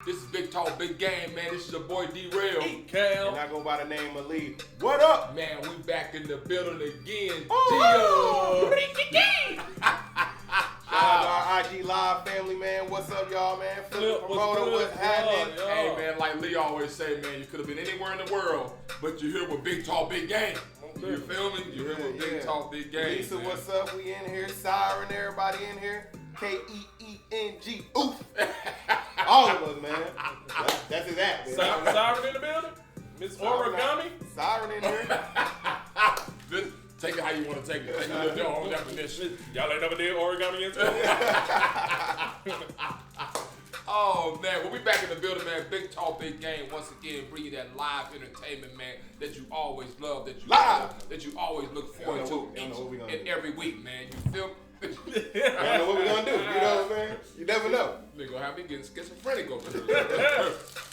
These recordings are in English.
This is Big Talk, Big Game, man. This is your boy D-Rail. Cal. And I go by the name of Lee. What up? Man, we back in the building again. Oh, Shout out to our IG Live family, man. What's up, y'all, man? Flip promoter, what's happening? Hey, man, like Lee always say, man, you could have been anywhere in the world, but you're here with Big Talk, Big Game. You feel me? You're here with Big Talk, Big Game. Lisa, man. what's up? We in here. Siren, everybody in here. K-E-E-N-G. Oof. All of us, man. That's his app, man. Siren in the building? Miss Origami? Siren in here. Just take it how you want to take it. Take it your own definition. Y'all ain't never did origami in school? Oh, man. Well, we back in the building, man. Big Talk, Big Game. Once again, bring you that live entertainment, man, that you always love, that you always look forward to each and every week, man. You feel me? I don't know what we're going to do. You know what I'm saying? You never know. They're going to have me getting schizophrenic over here.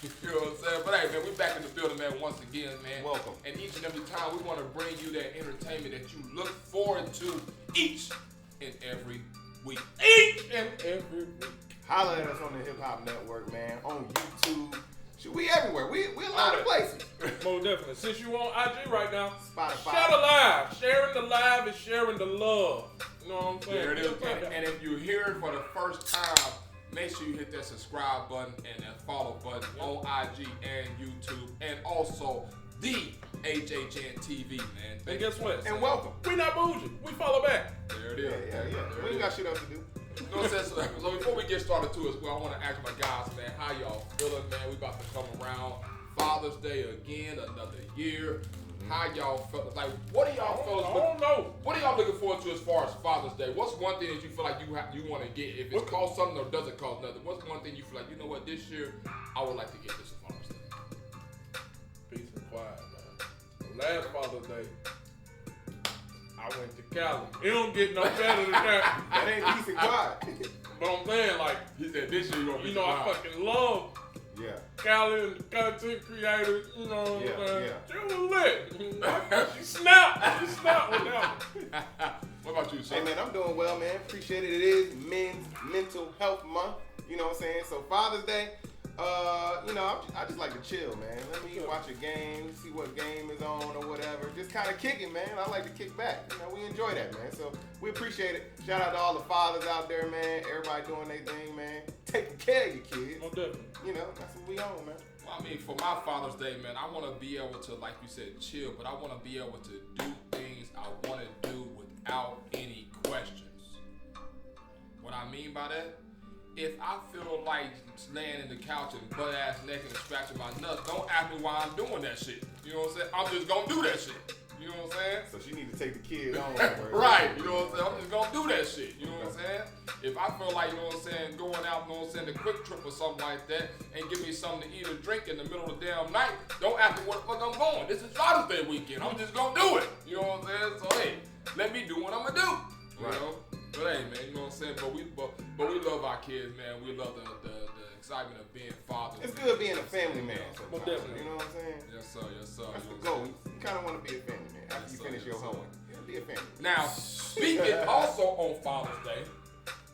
You feel what I'm saying? But hey, man, we're back in the building, man, once again, man. Welcome. And each and every time, we want to bring you that entertainment that you look forward to each and every week. Each and every week. Holla at us on the Hip Hop Network, man. On YouTube. We everywhere. We a lot of places. Most definitely. Since you on IG right now, Spotify. share the live. Sharing the live is sharing the love. You know what I'm saying? There it is. And if you're here for the first time, make sure you hit that subscribe button and that follow button on IG and YouTube, and also the HHN TV, man. And guess what? And welcome. We not bougie. We follow back. There it is. Yeah. We ain't got shit else to do. You know what I'm saying? So before we get started too as well, I want to ask my guys, man, how y'all feeling, man? We about to come around Father's Day again, another year. How y'all feel? Like, what do y'all feel? I don't know. What are y'all looking forward to as far as Father's Day? What's one thing that you feel like you want to get? If it costs something or doesn't cost nothing, what's one thing you feel like, you know what, this year I would like to get this for Father's Day? Peace and quiet, man. Last Father's Day, I went to Cali. It don't get no better than that. That ain't peace and quiet. But I'm saying, like, He said this year you gonna be I fucking love Yeah. Cali and the content creators, you know what I'm saying? Yeah. She was lit. She snapped with that one. What about you, son? Hey, man, I'm doing well, man. Appreciate it. It is Men's Mental Health Month. You know what I'm saying? So Father's Day, I just like to chill, man. Let me watch a game, see what game is on or whatever. Just kind of kick it, man. I like to kick back. You know, we enjoy that, man. So we appreciate it. Shout out to all the fathers out there, man. Everybody doing their thing, man. Taking care of your kids. Most definitely. You know, that's what we on, man. Well, I mean, for my Father's Day, man, I want to be able to, like you said, chill, but I want to be able to do things I want to do without any questions. What I mean by that? If I feel like laying in the couch and butt ass naked and scratching my nuts, don't ask me why I'm doing that shit. You know what I'm saying? I'm just gonna do that shit. You know what I'm saying? So she need to take the kid on. Right, you know what I'm saying? I'm just gonna do that shit. You know what I'm saying? If I feel like, you know what I'm saying, going out, you know what I'm saying, the quick trip or something like that, and give me something to eat or drink in the middle of the damn night, don't ask me where the fuck I'm going. This is Father's Day weekend. I'm just gonna do it. You know what I'm saying? So hey, let me do what I'm gonna do. You know? But hey, man, you know what I'm saying? But we love our kids, man. We love the excitement of being fathers. It's good being a family man sometimes. Definitely. You know what I'm saying? Yes, sir. Yes, sir. That's the goal. You kind of want to be a family man after you finish your homework. Be a family. Now, speaking also on Father's Day,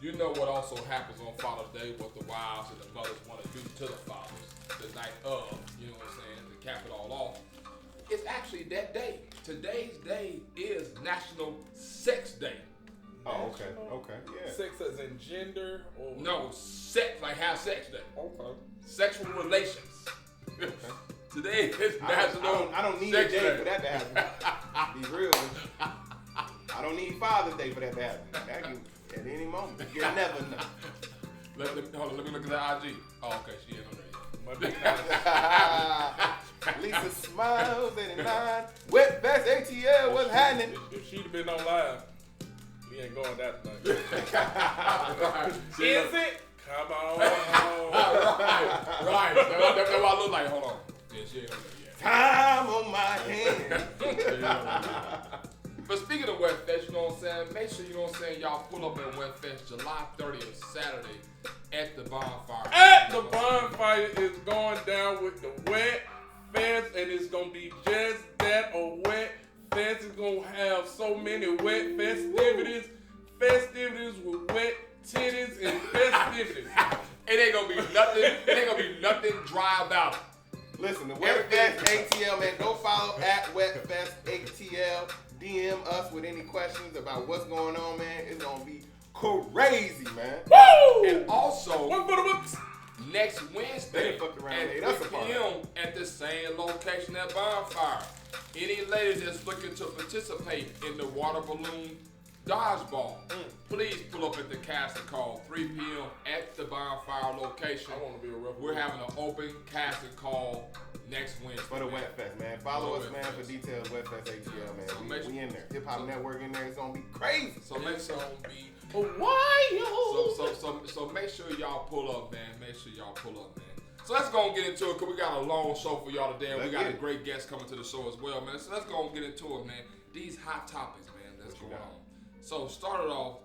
you know what also happens on Father's Day, what the wives and the mothers want to do to the fathers the night of, you know what I'm saying, to cap it all off. It's actually that day. Today's day is National Sex Day. Oh, okay, yeah. Sex as in gender or No, sex, like have sex day. Okay. Sexual relations. Okay. Today is National I don't need Sex a day Day. for that to happen. Be real. I don't need Father's Day for that to happen. That can, at any moment. You never know. Hold on, let me look at the IG. Oh, okay, she ain't on there yet. Might be kinda- Lisa Smiles, 89. Wet Fest ATL, what's happening? If she'd have been on live, we ain't going that night. See, Is it? Come on. right. That's what I look like. Hold on. Yeah, she ain't on there yet. Time on my hand. But speaking of Wet Fest, you know what I'm saying? Make sure, you know what I'm saying, y'all pull up at Wet Fest July 30th, Saturday, at the bonfire. At the bonfire is going down with the Wet Fest, and it's going to be just that, a Wet Fest. It's going to have so many wet festivities, festivities with wet titties and festivities. It ain't gonna be nothing dry about it. Listen, the Wet Fest ATL, man, go follow at Wet Fest ATL. DM us with any questions about what's going on, man. It's gonna be crazy, man. Woo! And also, One for the books. next Wednesday They fucked around at and ate 3 us apart. p.m. at the same location at Bonfire. Any ladies that's looking to participate in the water balloon dodgeball, please pull up at the casting call 3 p.m. at the Bonfire location. I want to be a referee. We're having an open casting call next Wednesday. For the man. Wet Fest, man. Follow us, Wet man, Fest. for details. Wet Fest ATL, man. So make We in there. Hip Hop Network in there. It's gonna be crazy. So make It's sure. going to be wild. So make sure y'all pull up, man. Make sure y'all pull up, man. So let's go and get into it, because we got a long show for y'all today. And we Let's got get a it. great guest coming to the show as well, man. So let's go and get into it, man. These hot topics, man, that's What you going got? on. So started off,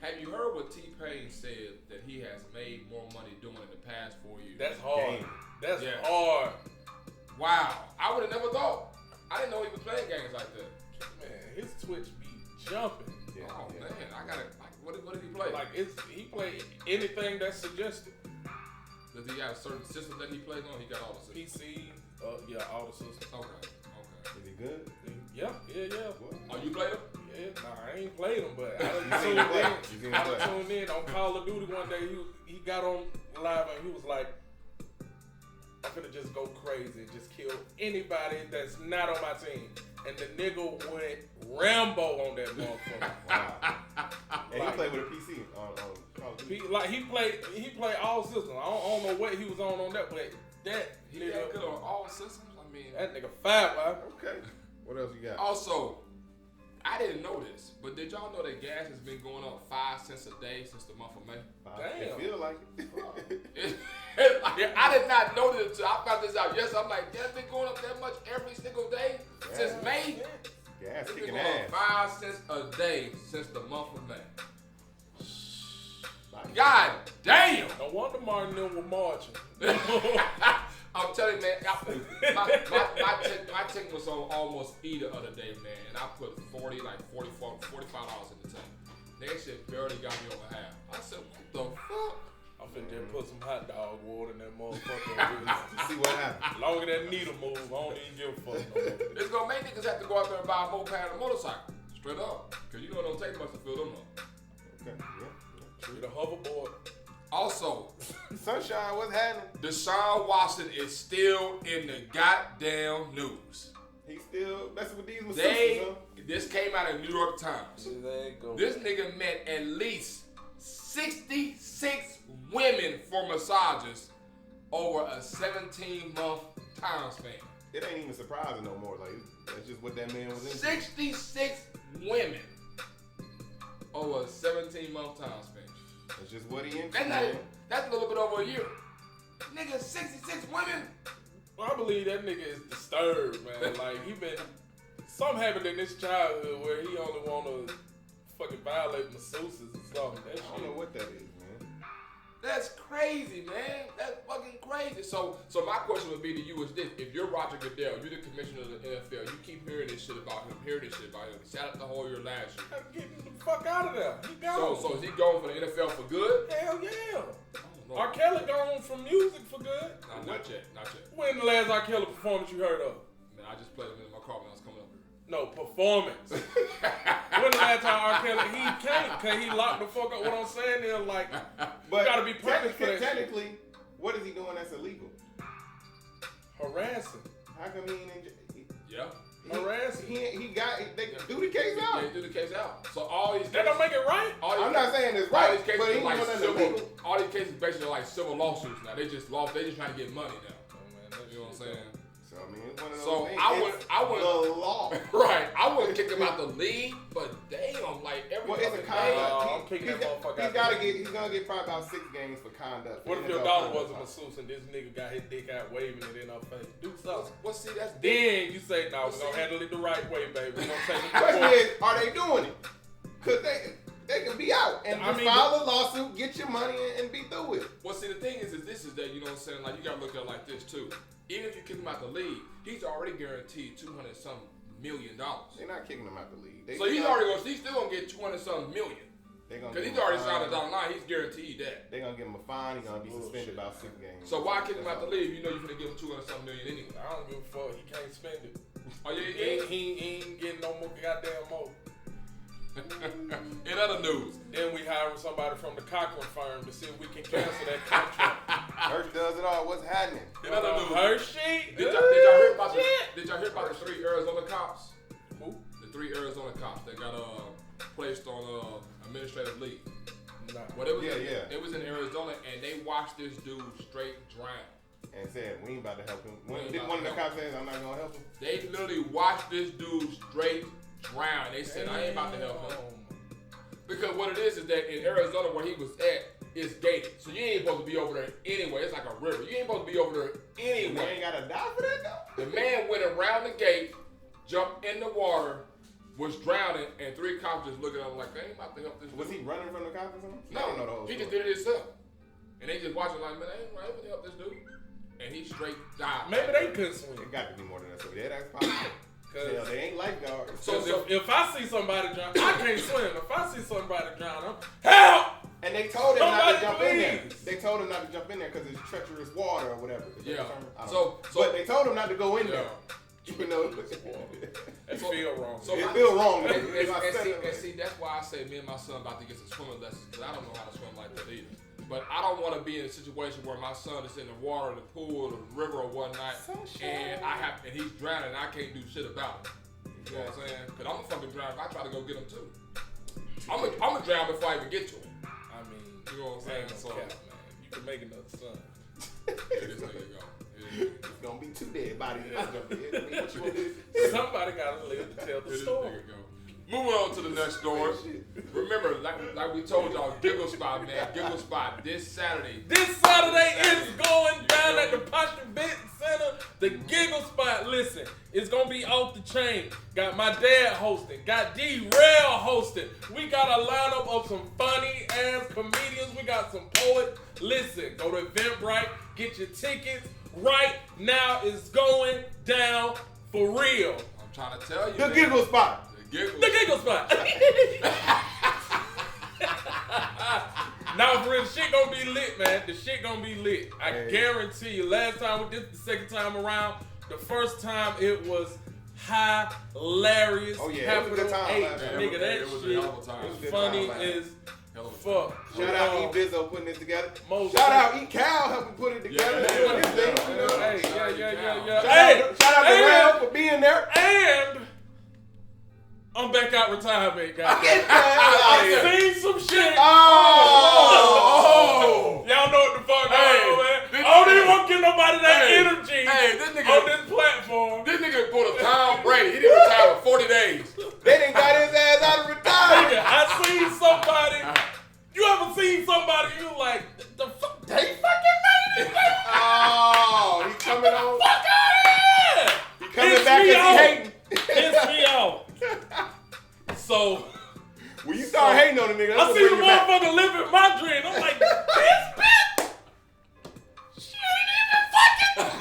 have you heard what T-Pain said that he has made more money doing in the past 4 years? That's hard. Game. That's Yeah. hard. Wow. I would have never thought. I didn't know he was playing games like that. Man, his Twitch be jumping. Yeah, Oh, yeah. man. What did he play? Like, he play anything that's suggested. Does he have a certain system that he plays on? He got all the systems. PC, yeah, all the systems. Okay. Is he good? Yeah. What? Oh, you played him? Yeah, nah, I ain't played him, but I You done seen tuned him play? in. You seen him I play? done tuned in on Call of Duty one day. He got on live and he was like, I'm gonna just go crazy and just kill anybody that's not on my team. And the nigga went Rambo on that motherfucker. Wow. And he Like- played with a PC on Call of Duty. He played all systems. I don't know what he was on that, but that He got nigga, good on all systems. I mean, that nigga fat, man. Okay. What else you got? also, I didn't know this, but did y'all know that gas has been going up 5 cents a day since the month of May? It Damn. feel like it. I did not know this until I found this out. Yes, I'm like, gas been going up that much every single day since Yeah. May. Gas It's been kicking going ass. up 5 cents a day since the month of May. Like, God damn! No wonder Martin Hill was marching. I'm telling you, man, my tank was on almost E the other day, man, and I put $45 in the tank. That shit barely got me over half. I said, what the fuck? I'm finna just put some hot dog water in that motherfucker. see what happens. Long as that needle move, I don't even give a fuck no more. It's gonna make niggas have to go out there and buy a moped and a motorcycle. Straight up. Cause you know it don't take much to fill them up. Okay. Yeah. Get a hoverboard. Also, Sunshine, what's happening? Deshaun Watson is still in the goddamn news. He still messing with these masseuses, huh? This came out of New York Times. There you go. This nigga met at least 66 women for massages over a 17-month time span. It ain't even surprising no more. Like, that's just what that man was into. 66 women over a 17-month time span. That's just what he into, That's not man. it. That's a little bit over a year. Nigga, 66 women. Well, I believe that nigga is disturbed, man. Like, he been... Something happened in his childhood where he only wanna fucking violate masseuses or something. That I don't know shit. what that is, man. That's crazy, man. That's fucking crazy. So my question would be to you is this: if you're Roger Goodell, you're the commissioner of the NFL, you keep hearing this shit about him, He sat out the whole year last year. Get him the fuck out of there. He gone. So is he going for the NFL for good? Hell yeah. I don't know. R. Kelly gone from music for good. Nah, not yet. When the last R. Kelly performance you heard of? Man, I just played him in my car when I was coming up here. No, performance. When the last time R. Kelly, he can't, cause he locked the fuck up. What I'm saying is like, But you gotta be perfect for that shit. technically, what is he doing that's illegal? Harassing. How come he ain't Yeah. Harassing. They do the case out. They do the case out. So all these That don't make it right. I'm not saying it's all right, these cases but he are like ain't civil. illegal. All these cases basically are like civil lawsuits now. They just trying to get money now. Oh, man, You know what I'm saying? So I mean, it's one of those So things. I would the law. right. I wouldn't kick him out the league, but damn, like every Well, it's other a day. conduct. I'm kicking that motherfucker He's out. he's gonna get probably about 6 games for conduct. What if your daughter was a masseuse and this nigga got his dick out waving it in her face? Do something. Well, see, that's Then you say, no, we're gonna handle it the right way, baby. We're gonna take it The to question court. is, are they doing it? Cause they can be out and I mean, file a lawsuit, get your money, and be through with it. Well, see, the thing is that, you know what I'm saying? Like, you gotta look at it like this, too. Even if you kick him out the league, he's already guaranteed $200-something million. They're not kicking him out the league. So he's still gonna get $200-something million. Because he's already signed a dollar line, he's guaranteed that. They're gonna give him a fine, he's gonna be suspended about 6 games. So why kick him out the league? You know you're gonna give him $200-something million anyway. I don't give a fuck. He can't spend it. Oh, yeah, He ain't getting no more goddamn more. In other news, Then we hire somebody from the Cochran firm to see if we can cancel that contract. Hershey does it all. What's happening? in other news, Hershey? did y'all hear about the 3 Arizona cops? Who? The 3 Arizona cops that got placed on administrative leave. Nah. Well, it was Yeah. it was in Arizona, and they watched this dude straight drown. And said, we ain't about to help him. We ain't Did about one of to the help cops say, I'm not gonna help him? They literally watched this dude straight drown. They said, I ain't about to help him. Because what it is that in Arizona where he was at is gated. So you ain't supposed to be over there anyway. It's like a river. You ain't supposed to be over there You anyway. ain't gotta die for that though? The man went around the gate, jumped in the water, was drowning, and 3 cops just looking at him like, they ain't about to help this dude. Was he running from the cops or something? I don't know the whole he just story. did it himself. And they just watching like, man, I ain't able to help this dude. And he straight died. Maybe they couldn't swim. It got to be more than that. So yeah, that's possible. Hell, they ain't lifeguards. So If I see somebody drown, I can't swim. If I see somebody drown, I'm help! And they told him not to Somebody jump in there. please. They told him not to jump in there because it's treacherous water or whatever. Yeah. I don't So- know. so- but they told him not to go in Yeah. there. Even though It feel wrong. So- it feel wrong. And see, that's why I say me and my son about to get some swimming lessons because I don't know how to swim like that either. But I don't want to be in a situation where my son is in the water, the pool, the river or whatnot, and he's drowning and I can't do shit about it. You know what I'm saying? Because I'm a fucking drown. I try to go get him too. I'm a drown before I even get to him. I mean, You know what I'm saying? ain't no So cap, man. You can make another son. there this nigga go. It's gonna be 2 dead bodies. What you want to do? Somebody gotta live to tell the This story. nigga go. Moving on to the next story. Remember, like we told y'all, Giggle Spot, man. Giggle Spot this Saturday. This Saturday is going down at the Posture Event Center. The Giggle Spot, listen, it's gonna be off the chain. Got my dad hosting, got D-Rail hosting. We got a lineup of some funny ass comedians. We got some poets. Listen, go to Eventbrite, get your tickets. Right now it's going down for real. I'm trying to tell you. The man. Giggle Spot. The Giggle. The Giggle Spot. Now for real, the shit gonna be lit, man. The shit gonna be lit. I guarantee you. Last time we did the second time around. The first time it was hilarious. Oh, yeah, it was a good time last time. Nigga, that It was a shit hell of a time. It was a good funny time, man. as Hell of a fuck. Shout out E Bizzo putting this together. Most Shout out E Cal helping put it together. Yeah, Doing his yeah, thing, yeah, you know? Hey, yeah. Shout out to and- Rail for being there. And I'm back out retirement, guys. Get the hell out of here. I've seen some shit. Oh! Y'all know what the fuck Hey, going on, man. this I don't nigga- even want to give nobody that Hey, energy hey, this nigga- on this platform. This nigga pulled a Tom Brady. He didn't retire for 40 days. They done got his ass out of Nigga, retirement. I seen somebody. You ever seen somebody you like, the fuck, they fucking made it? Oh, he coming on. Fuck out of here! He coming Piss back me because he off. hating. Piss me off. So, When you start hating on the nigga, I that's see what the bring you back. motherfucker living my dream. I'm like, this bitch, she ain't even fucking.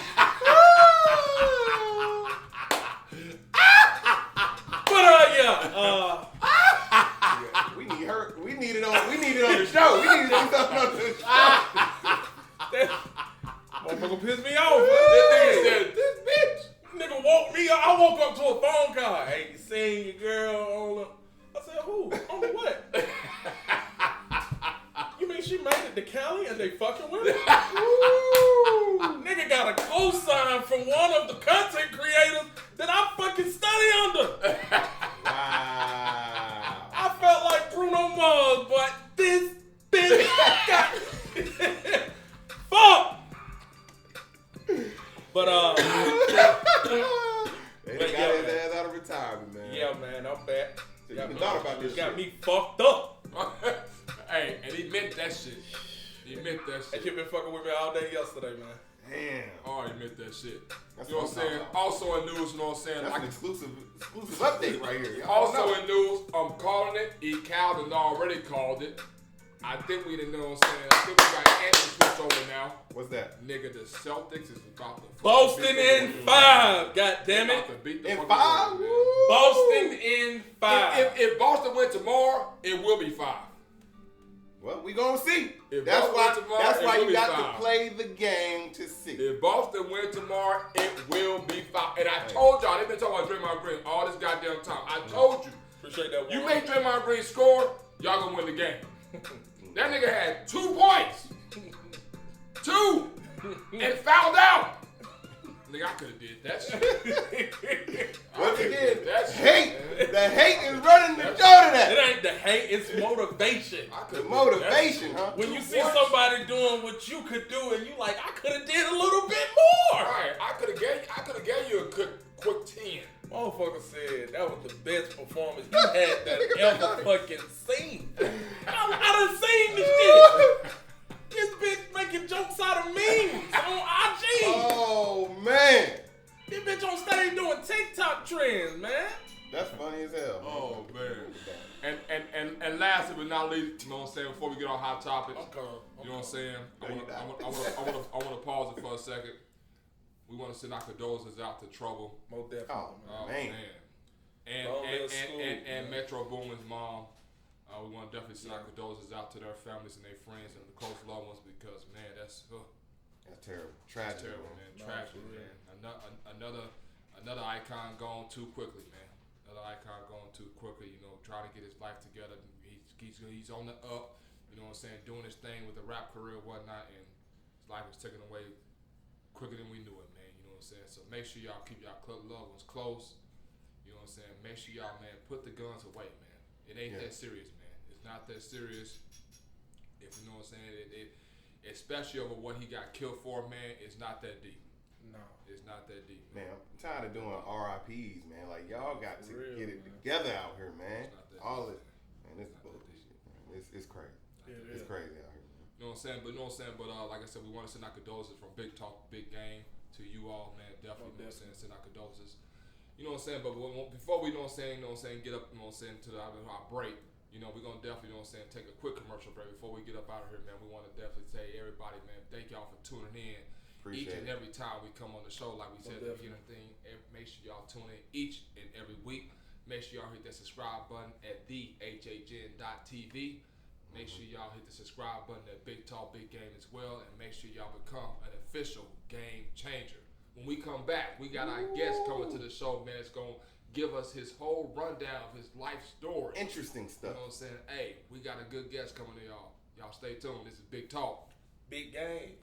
But yeah, We need her. We need it on the show. We need to do something on the show. that motherfucker pissed me off. This nigga said, this bitch. Nigga woke me up. I woke up to a phone call. Hey, you seen your girl on the... I said, who? On the what? You mean she made it to Cali and they fucking with him. Nigga got a cosign from one of the content creators that I fucking study under. Wow. I felt like Bruno Mars, but this bitch got fuck. But They got his ass out of retirement, man. yeah, man, I'm back. So you been thought about this Got shit. me fucked up. Hey, and he meant that shit. He meant that That shit. shit been fucking with me all day yesterday, man. Damn. Oh, he meant that shit. That's You know what I'm what I'm saying? talking Also in news, you know what I'm saying? That's Like, an exclusive update right here. Y'all also know. in news, I'm calling it. Cal done already called it. I think we didn't know what I'm saying. I think we got answer switch over now. What's that? Nigga, the Celtics is about to Boston in 5, god damn it. In 5? Woo! Boston in 5. If Boston win tomorrow, it will be 5. Well, we gonna see. If That's Boston why. win tomorrow, That's it why will you be got 5. to play the game to see. If Boston win tomorrow, it will be 5. And I told y'all, they've been talking about Draymond Green all this goddamn time. I told you. Appreciate that. You one. make Draymond Green score, y'all gonna win the game. That nigga had 2 points. 2. And fouled out. Nigga, I could have did that shit. Once again, that shit, hate. man. The hate is running the show to that. It ain't the hate, it's motivation. I The coulda did motivation, that huh? When you 2 see points. somebody doing what you could do and you like, I could have did a little bit more. Right, I could have gave you a quick 10. Motherfucker said that was the best performance you had that ever fucking seen. I done seen this shit. This bitch making jokes out of memes on IG. Oh man, This bitch on stage doing TikTok trends, man. that's funny as hell. Oh man. And lastly but not least, you know what I'm saying, before we get on hot topics, you know what I'm saying? I wanna pause it for a second. We wanna send our condolences out to Trouble. Most definitely. Oh, Man. man. And Metro Boomin's mom. We want to definitely send our condolences out to their families and their friends and the close loved ones because, man, that's Terrible. Tragic. terrible, man. No, Tragic, for real. man. Another icon gone too quickly, man. Another icon gone too quickly. You know, trying to get his life together. He's on the up. You know what I'm saying? Doing his thing with the rap career and whatnot, and his life was taken away quicker than we knew it, man. You know what I'm saying? So make sure y'all keep y'all loved ones close. You know what I'm saying? Make sure y'all, man, put the guns away, man. It ain't that serious, man. It's not that serious. If you know what I'm saying, it especially over what he got killed for, man, it's not that deep. No. It's not that deep. Man, I'm tired of doing RIPs, man. Like y'all got to Real, get it man. together out here, man. It's not that All deep. this, man, this is bullshit, man. It's crazy. Yeah, It's crazy out here, man. You know what I'm saying? But like I said, we want to send our condolences from Big Talk, Big Game to you all, man. Definitely, you know what I'm saying? Send our condolences. You know what I'm saying? But before we, you know what I'm saying, get up, you know what I'm saying, to our break, you know, we're going to definitely, you know what I'm saying, take a quick commercial break before we get up out of here, man. We want to definitely say, everybody, man, thank y'all for tuning in. Appreciate each and it. every time we come on the show, like we said at the beginning of the thing, make sure y'all tune in each and every week. Make sure y'all hit that subscribe button at thehhn.tv. Make sure y'all hit the subscribe button at Big Talk Big Game as well, and make sure y'all become an official game changer. When we come back, we got our guest coming to the show, man. It's going to give us his whole rundown of his life story. Interesting You stuff. know what I'm saying? Hey, we got a good guest coming to y'all. Y'all stay tuned. This is Big Talk. Big game.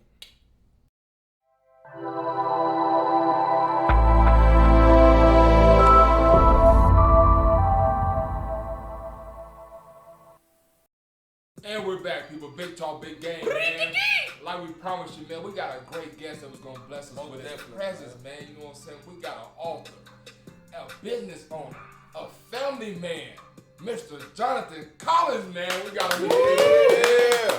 And we're back, people. Big Talk, Big Game, man. Like we promised you, man, we got a great guest that was going to bless us with his presence, man. You know what I'm saying? We got an author, a business owner, a family man, Mr. Jonathan Collins, man. We got him here. Yeah.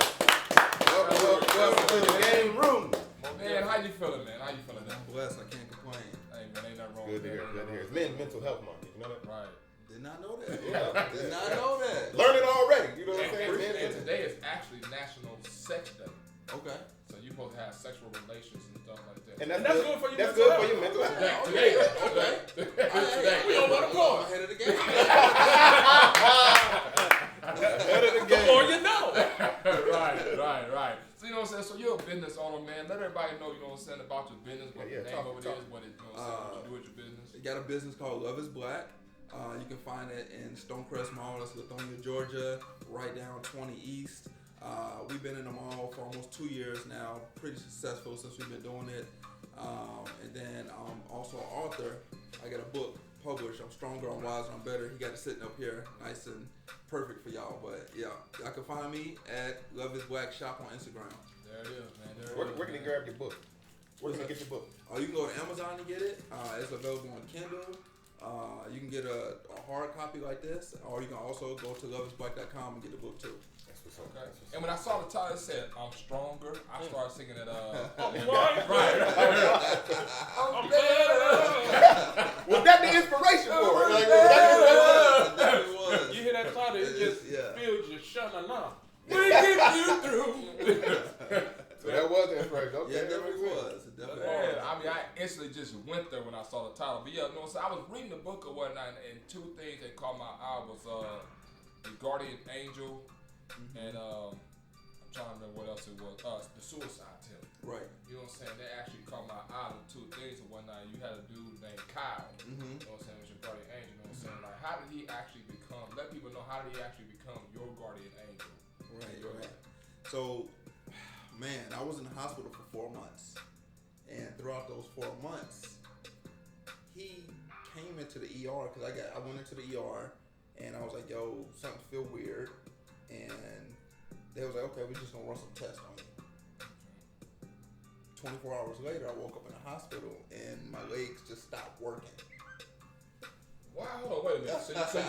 Welcome to the game room. Man, how you feeling, man? How you feeling, man? Blessed, I can't complain. Hey, man, ain't nothing wrong Good to with hear. that. Good to hear. It's Mental Health Month. You know that? Right. Did not know that. Yeah. Did not know that. Learn it already. You know what I'm And saying? today is actually National Sex Day. Okay. So you're supposed to have sexual relations and stuff like that. And And that's good for you. That's mental good for health. your mental health. Today. Hey, We on the floor. I'm ahead of the game. Ahead of the The more game. you know. right. So you know what I'm saying? So you're a business owner, man. Let everybody know, you know what I'm saying, about your business, what Yeah, the name talk- of it talk. is, what it, you know what I'm saying, what you do with your business. Got a business called Love is Black. You can find it in Stonecrest Mall. That's Lithonia, Georgia, right down 20 East. We've been in the mall for almost 2 years now. Pretty successful since we've been doing it. And then I'm also an author. I got a book published. I'm Stronger, I'm Wiser, I'm Better. He got it sitting up here, nice and perfect for y'all. But yeah, y'all can find me at Love Is Black Shop on Instagram. There it is, man. Where can you grab your book? Where can you get your book? You can go to Amazon to get it. It's available on Kindle. You can get a hard copy like this, or you can also go to loveisblack.com and get the book too. That's what's up. Okay. And when I saw the title, it said, I'm stronger. I started singing it. I'm white. Right. I'm better. Was that the inspiration for it? Like, It definitely was. You hear that title, it just Yeah. feels you shutting up. We get you through. So that was the inspiration. Okay, Yeah, it that definitely makes sense. was. It definitely Man, was. I mean, I instantly just went there when I saw the title. But yeah, no, so I was reading the book or whatnot, and two things that caught my eye was the Guardian Angel, and I'm trying to remember what else it was. The Suicide Tip. Right. You know what I'm saying? That actually caught my eye with two things or whatnot. You had a dude named Kyle. Mm-hmm. You know what I'm saying? Was your guardian angel. You know what I'm saying? Like, how did he actually become? Let people know how did he actually become your guardian angel? Right, right. So, man, I was in the hospital for 4 months, and throughout those 4 months, he came into the ER because I went into the ER, and I was like, "Yo, something feel weird," and they was like, "Okay, we're just gonna run some tests on you." 24 hours later, I woke up in the hospital, and my legs just stopped working. Wow, hold on, wait a minute.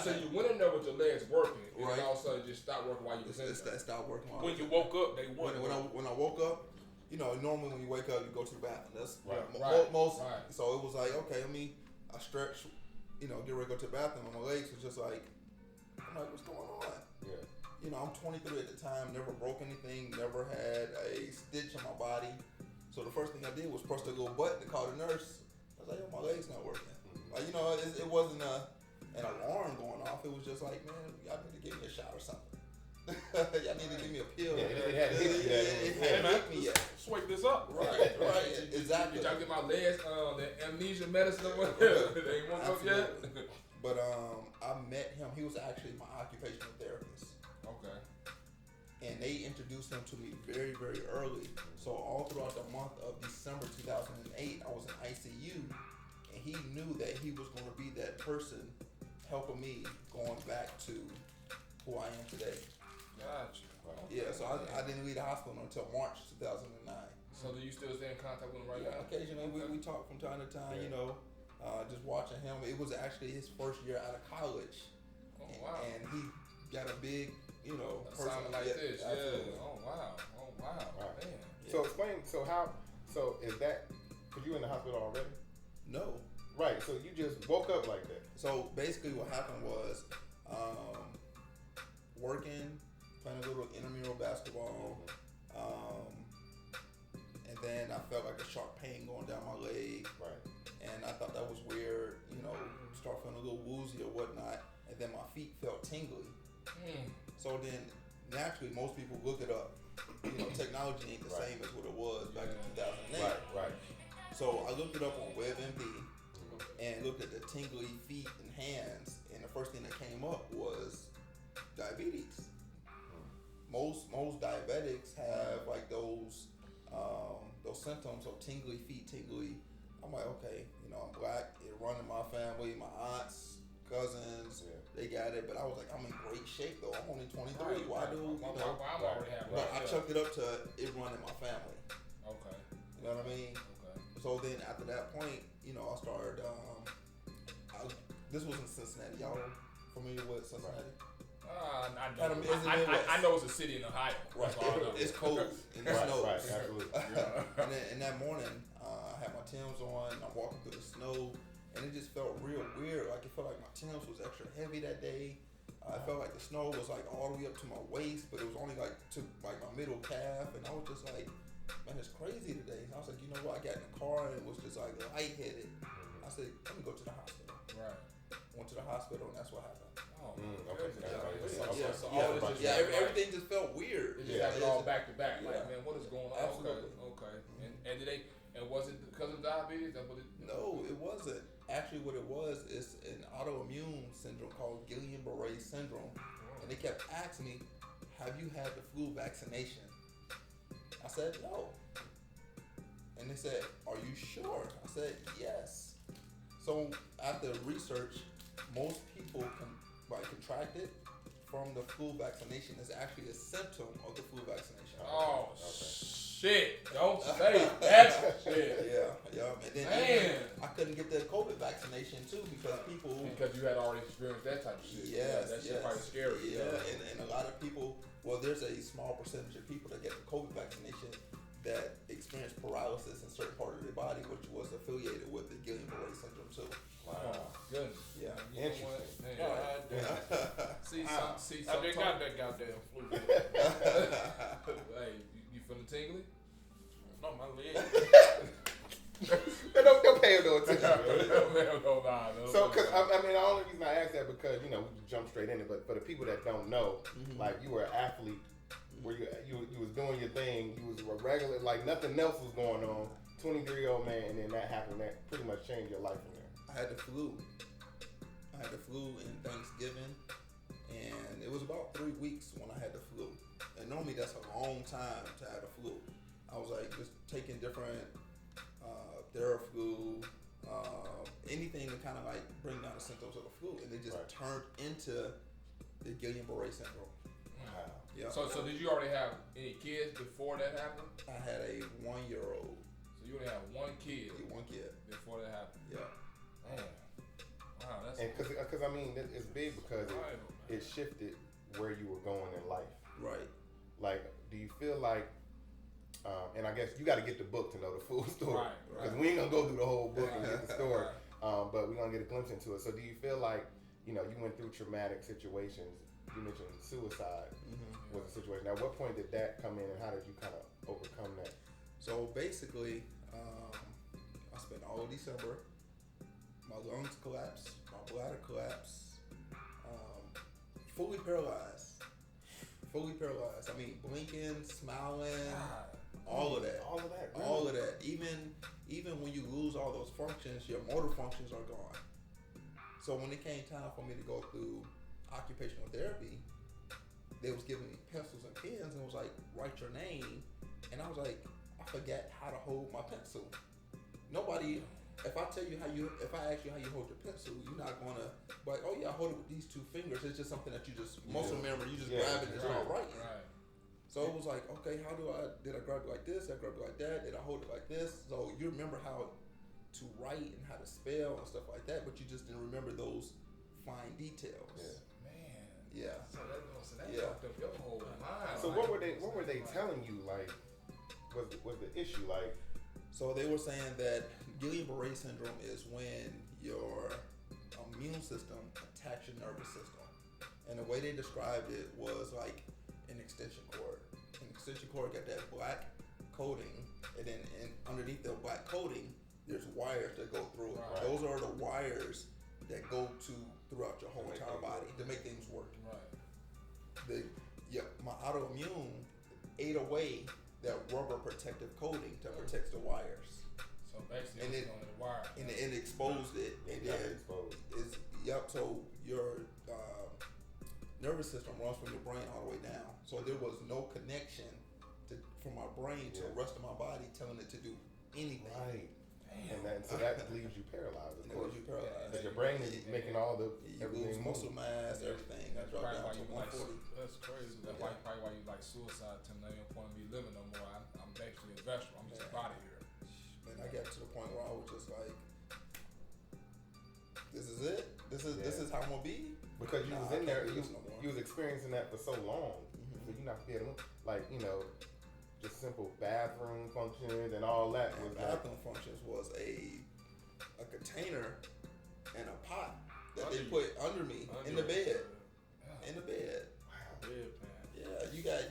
So you went in there with your legs working, and Right. then all of a sudden it just stopped working while you was in there. It stopped working. while I When was you in. woke up, they weren't. When I woke up, you know, normally when you wake up, you go to the bathroom. That's Right. most. Right. So it was like, okay, I stretch, you know, get ready to go to the bathroom, and my legs was just like, I'm like, what's going on? Yeah. You know, I'm 23 at the time, never broke anything, never had a stitch in my body. So the first thing I did was press the little button to call the nurse. I was like, oh, my leg's not working. Like, you know, it wasn't an alarm going off. It was just like, man, y'all need to give me a shot or something. Y'all need to give me a pill. Yeah, it hadn't hit you yet. It Hey, hadn't man, hit me yet. Swipe this up. Right, exactly. Did y'all get my legs, the amnesia medicine or whatever? They ain't woke up yet? But I met him. He was actually my occupational therapist, Okay. and they introduced him to me very, very early. So all throughout the month of December 2008, I was in ICU, and he knew that he was going to be that person helping me going back to who I am today. Gotcha. Yeah. So I didn't leave the hospital until March 2009. So do you still stay in contact with him right Yeah, now? occasionally we talk from time to time. Yeah. You know, just watching him. It was actually his first year out of college. Oh, wow. And he got a big, you know, Sounding like this, yeah. absolutely. Oh, wow. Oh, wow. Wow. Man. So explain. So is that? Cause you in the hospital already? No. Right. So you just woke up like that. So basically, what happened was working, playing a little intramural basketball, and then I felt like a sharp pain going down my leg, Right. and I thought that was weird. You know, start feeling a little woozy or whatnot, and then my feet felt tingly. So then, naturally, most people look it up. You know, technology ain't the Right. same as what it was back in 2008. Right. So I looked it up on WebMD and looked at the tingly feet and hands, and the first thing that came up was diabetes. Most diabetics have like those symptoms of tingly feet, tingly. I'm like, okay, you know, I'm black. It run in my family. My aunts, cousins, Yeah. they got it. But I was like, I'm in great shape though. I'm only 23. Right, Why right. do you I'm know? already having But I yeah. chucked it up to it run in my family. Okay. You know what I mean? Okay. So then after that point, you know, I started. This was in Cincinnati. Y'all familiar with Cincinnati? I know it's a city in Ohio. Right. That's all I know. It's cold and it Right. snows. Right. Absolutely. And then in that morning, I had my Timbs on. I'm walking through the snow, and it just felt real weird. Like it felt like my Timbs was extra heavy that day. I felt like the snow was like all the way up to my waist, but it was only like to like my middle calf, and I was just like, man, it's crazy today. And I was like, you know what? I got in the car and it was just like lightheaded. I said, let me go to the hospital. Right. Went to the hospital, and that's what happened. Oh, Okay. goodness. Yeah. So all this is Everything just felt weird. It just happened all back to back. Like, Yeah. man, what is going on? Absolutely. Okay. And did they? And was it because of diabetes? That what it? No, it wasn't. Actually, what it was is an autoimmune syndrome called Guillain-Barré syndrome. And they kept asking me, have you had the flu vaccination? I said, no. And they said, are you sure? I said, yes. So after research, most people contract it from the flu vaccination. Is actually a symptom of the flu vaccination. Oh, shit. Don't say that shit. Yeah. And then I couldn't get the COVID vaccination too because you had already experienced that type of shit. That shit probably scary. And a lot of people, well, there's a small percentage of people that get the COVID vaccination that experience paralysis in certain part of their body, which was affiliated with the Guillain-Barré syndrome too. Wow. Goodness. Yeah. Interesting. See, I just got that goddamn flu. Hey, you feeling tingly? No, my leg. Don't pay him no attention. No. So, cause I mean, the only reason I asked that because we just jump straight in it. But for the people that don't know, like you were an athlete, where you was doing your thing, you was a regular, like nothing else was going on. 23-year-old man, and then that happened. That pretty much changed your life from there. I had the flu in Thanksgiving, and it was about 3 weeks when I had the flu. And normally that's a long time to have the flu. I was like just taking different Theraflu, anything to kind of like bring down the symptoms of the flu, and it just turned into the Guillain-Barré syndrome. Wow. Yeah. So did you already have any kids before that happened? I had a 1-year-old. So you only had one kid. One kid. Before that happened. Yeah. Man. Wow, that's. And because I mean it's big because it shifted where you were going in life. Right. Like, do you feel like, and I guess you got to get the book to know the full story, because we ain't gonna go through the whole book and get the story, but we're gonna get a glimpse into it. So, do you feel like, you went through traumatic situations? You mentioned suicide was a situation. Now, what point did that come in, and how did you kind of overcome that? So basically, I spent all of December. My lungs collapsed, my bladder collapsed, fully paralyzed. I mean, blinking, smiling, all of that. Really? Even when you lose all those functions, your motor functions are gone. So when it came time for me to go through occupational therapy, they was giving me pencils and pens and was like, write your name. And I was like, I forget how to hold my pencil. Nobody, if I ask you how you hold your pencil, you're not gonna be like, oh yeah, I hold it with these 2 fingers. It's just something that you just muscle memory. You just grab it and start writing. Right. So it was like, okay, did I grab it like this? Did I grab it like that? Did I hold it like this? So you remember how to write and how to spell and stuff like that, but you just didn't remember those fine details. Man. Yeah. So that fucked up your whole mind. So what were they telling you? Like, was the issue like? So they were saying that Guillain-Barré syndrome is when your immune system attacks your nervous system. And the way they described it was like an extension cord. An extension cord got that black coating, and then underneath the black coating, there's wires that go through it. Right. Those are the wires that go throughout your whole entire body to make things work. Right. My autoimmune ate away that rubber protective coating to protect the wires. So basically, it's on the wire. And it exposed it. And then so your nervous system runs from your brain all the way down. So there was no connection from my brain to the rest of my body telling it to do anything. Right. And so that leaves you paralyzed, of course. Because your brain is making all the everything muscle mass, everything. That's probably why you 140. That's crazy. That's probably why you like suicide to no point of me living no more. I'm actually a vegetable. I'm just a body here. Man, I got to the point where I was just like, this is it. This is how I'm gonna be. Because you was in there, you was experiencing that for so long, so you're not feeling like just simple bathroom functions and all that. Bathroom functions was a container and a pot that they put under me in the bed. In the bed. Wow. Yeah, you got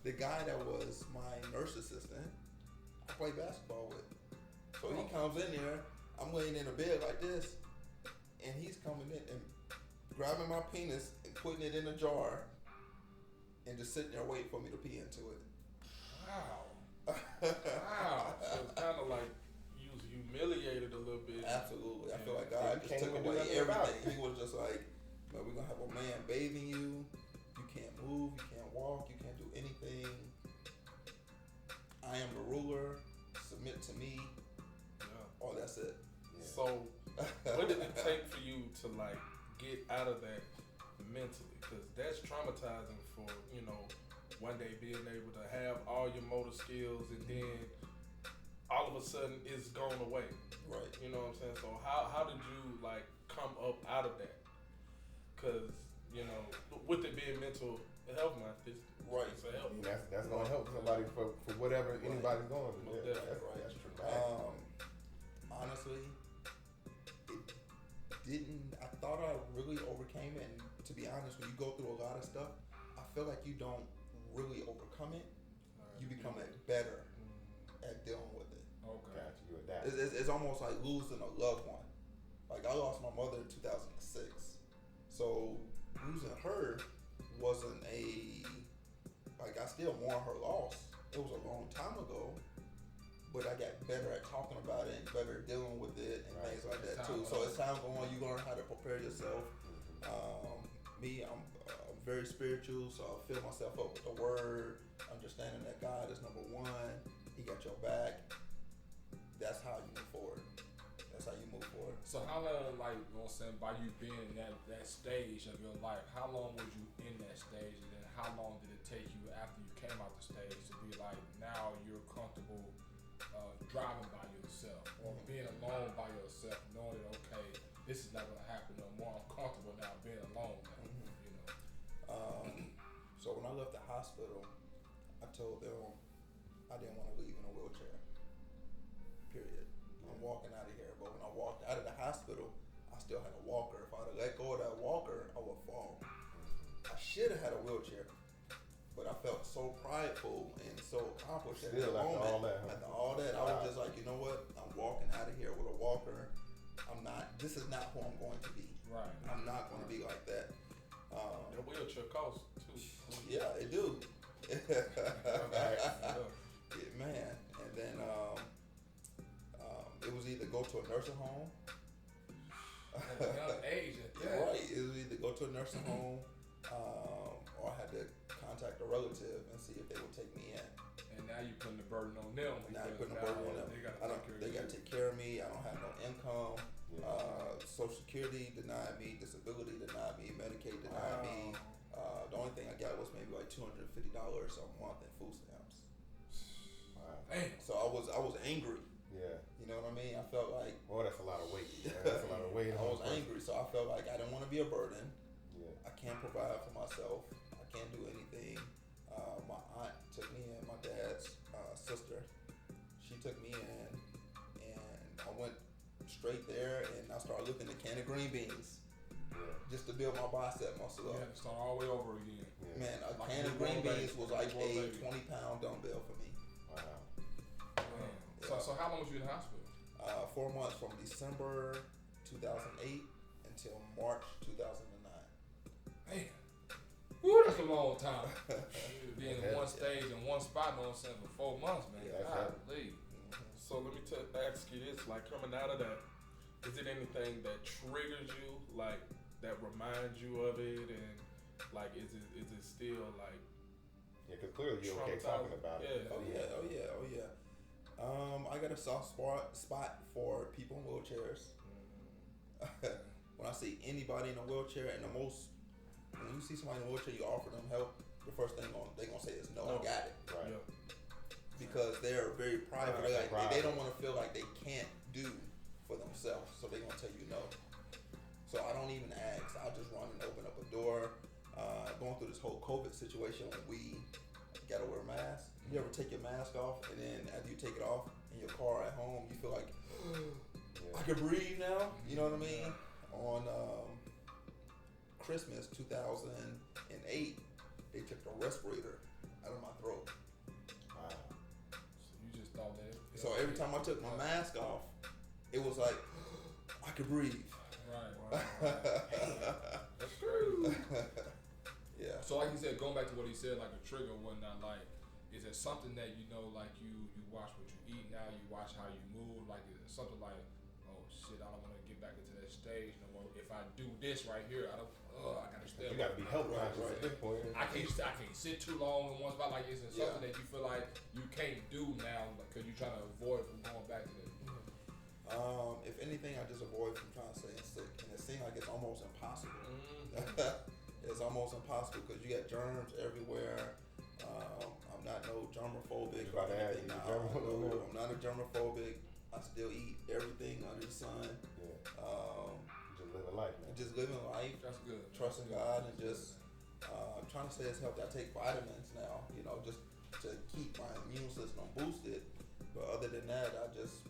the guy that was my nurse assistant. I play basketball with. So he comes in there. I'm laying in a bed like this, and he's coming in and grabbing my penis and putting it in a jar. And just sitting there waiting for me to pee into it. Wow. So it's kind of like you was humiliated a little bit. Absolutely. I feel like God just took away everything. He was just like, man, we're going to have a man bathing you. can't move, you can't walk, you can't do anything. I am the ruler. Submit to me. Yeah. Oh, that's it. Yeah. So, what did it take for you to like get out of that mentally? Because that's traumatizing for, you know, one day being able to have all your motor skills and then all of a sudden it's gone away. Right. You know what I'm saying? So how did you like come up out of that? Because, you know, with it being mental health month, it's Right. It's a I help. mean, that's gonna help somebody for whatever anybody's going through. Most Yeah, definitely. that's true. Honestly, it didn't. I thought I really overcame it. And to be honest, when you go through a lot of stuff, I feel like you don't really overcome it. You become better at dealing with it. Okay. Gotcha, you adapt. It's almost like losing a loved one. Like I lost my mother in 2006, so losing her wasn't like I still mourn her loss. It was a long time ago, but I got better at talking about it and better at dealing with it and Right. things like that As too. time So goes. as time goes on, you learn how to prepare yourself. Me, I'm very spiritual, so I fill myself up with the word, understanding that God is number one. He got your back. That's how you move forward. That's how you move forward. So how long, like, you know what I'm saying, by you being in that stage of your life, how long was you in that stage, and then how long did it take you after you came out the stage to be like, now you're comfortable driving by yourself or being alone by yourself, knowing that, okay, this is not gonna happen no more. I'm comfortable now being alone now, you know. So when I left the hospital, I told them I didn't want to leave in a wheelchair. Period. I'm walking out of here. But when I walked out of the hospital, I still had a walker. If I'd have let go of that walker, I would fall. I should have had a wheelchair, but I felt so prideful and so accomplished at that Still after moment. all that, huh? After all that, I was just like, you know what? I'm walking out of here with a walker. I'm not. This is not who I'm going to be. Right. I'm not going to be like that. The wheelchair costs too. Yeah, it do. Yeah. Yeah, man. And then it was either go to a nursing home. At a young age, at that. Right. It was either go to a nursing home, or I had to contact a relative and see if they would take me in. And now you're putting the burden on them. Now you're because putting a burden on them. They They gotta take care of got to you. take care of me. I don't have no income. Yeah. Social Security denied me. Disability denied me. Medicaid denied me. The only thing I got was maybe like $250 a month in food stamps. Wow. Damn. So I was angry. Yeah. You know what I mean? I felt like Boy, that's a lot of weight. Yeah, that's a lot of weight. I was angry, so I felt like I didn't want to be a burden. Yeah. I can't provide for myself. I can't do anything. My aunt took me in. My dad's sister, she took me in, and I went straight there, and I started lifting a can of green beans Yeah. just to build my bicep muscle You up. had to start all the way over again. Yeah. Man, a Like can a of green newborn beans baby. was like Newborn a baby. 20-pound dumbbell for me. Wow. Man. So how long was you in the hospital? 4 months from December 2008 until March 2009. Man. Woo, that's a long time. Being in Yeah. one stage in one spot, you know what I'm saying, for 4 months, man. Yeah, that's Golly. So let me ask you this: like coming out of that, is it anything that triggers you, like that reminds you of it, and like is it still like Yeah, because clearly you're okay talking about it. Yeah. Oh yeah. I got a soft spot for people in wheelchairs. When I see anybody in a wheelchair, and when you see somebody in a wheelchair, you offer them help. The first thing they're gonna say is no, I got it, Right. Yeah. because they're very prideful. Right. They don't want to feel like they can't do for themselves, so they're gonna tell you no. So I don't even ask. I just run and open up a door. Going through this whole COVID situation when we gotta wear masks. You ever take your mask off, and then after you take it off in your car at home, you feel like Yeah. I can breathe now. You know what I mean? On Christmas 2008, they took the respirator out of my throat. Wow. So you just thought that. So every time I took my mask off, it was like I could breathe. Right. That's crazy. Yeah. So like you said, going back to what he said, like a trigger or whatnot, like, is it something that you know, like you watch what you eat now, you watch how you move, like is it something like, oh shit, I don't want to get back into that stage no more. If I do this right here, I gotta stop Yeah, You got to be health conscious Right. at this point. I can't sit too long in one spot. Like, is it something that you feel like you can't do now because you're trying to avoid from going back to that? If anything, I just avoid from trying to stay sick, and it seems like it's almost impossible. It's almost impossible because you got germs everywhere. I'm not no germophobic or anything now. I'm not a germophobic. I still eat everything under the sun. Just living life, man. Just living life. That's good. Trusting God and just I'm trying to stay as healthy. I take vitamins now, just to keep my immune system boosted. But other than that, I just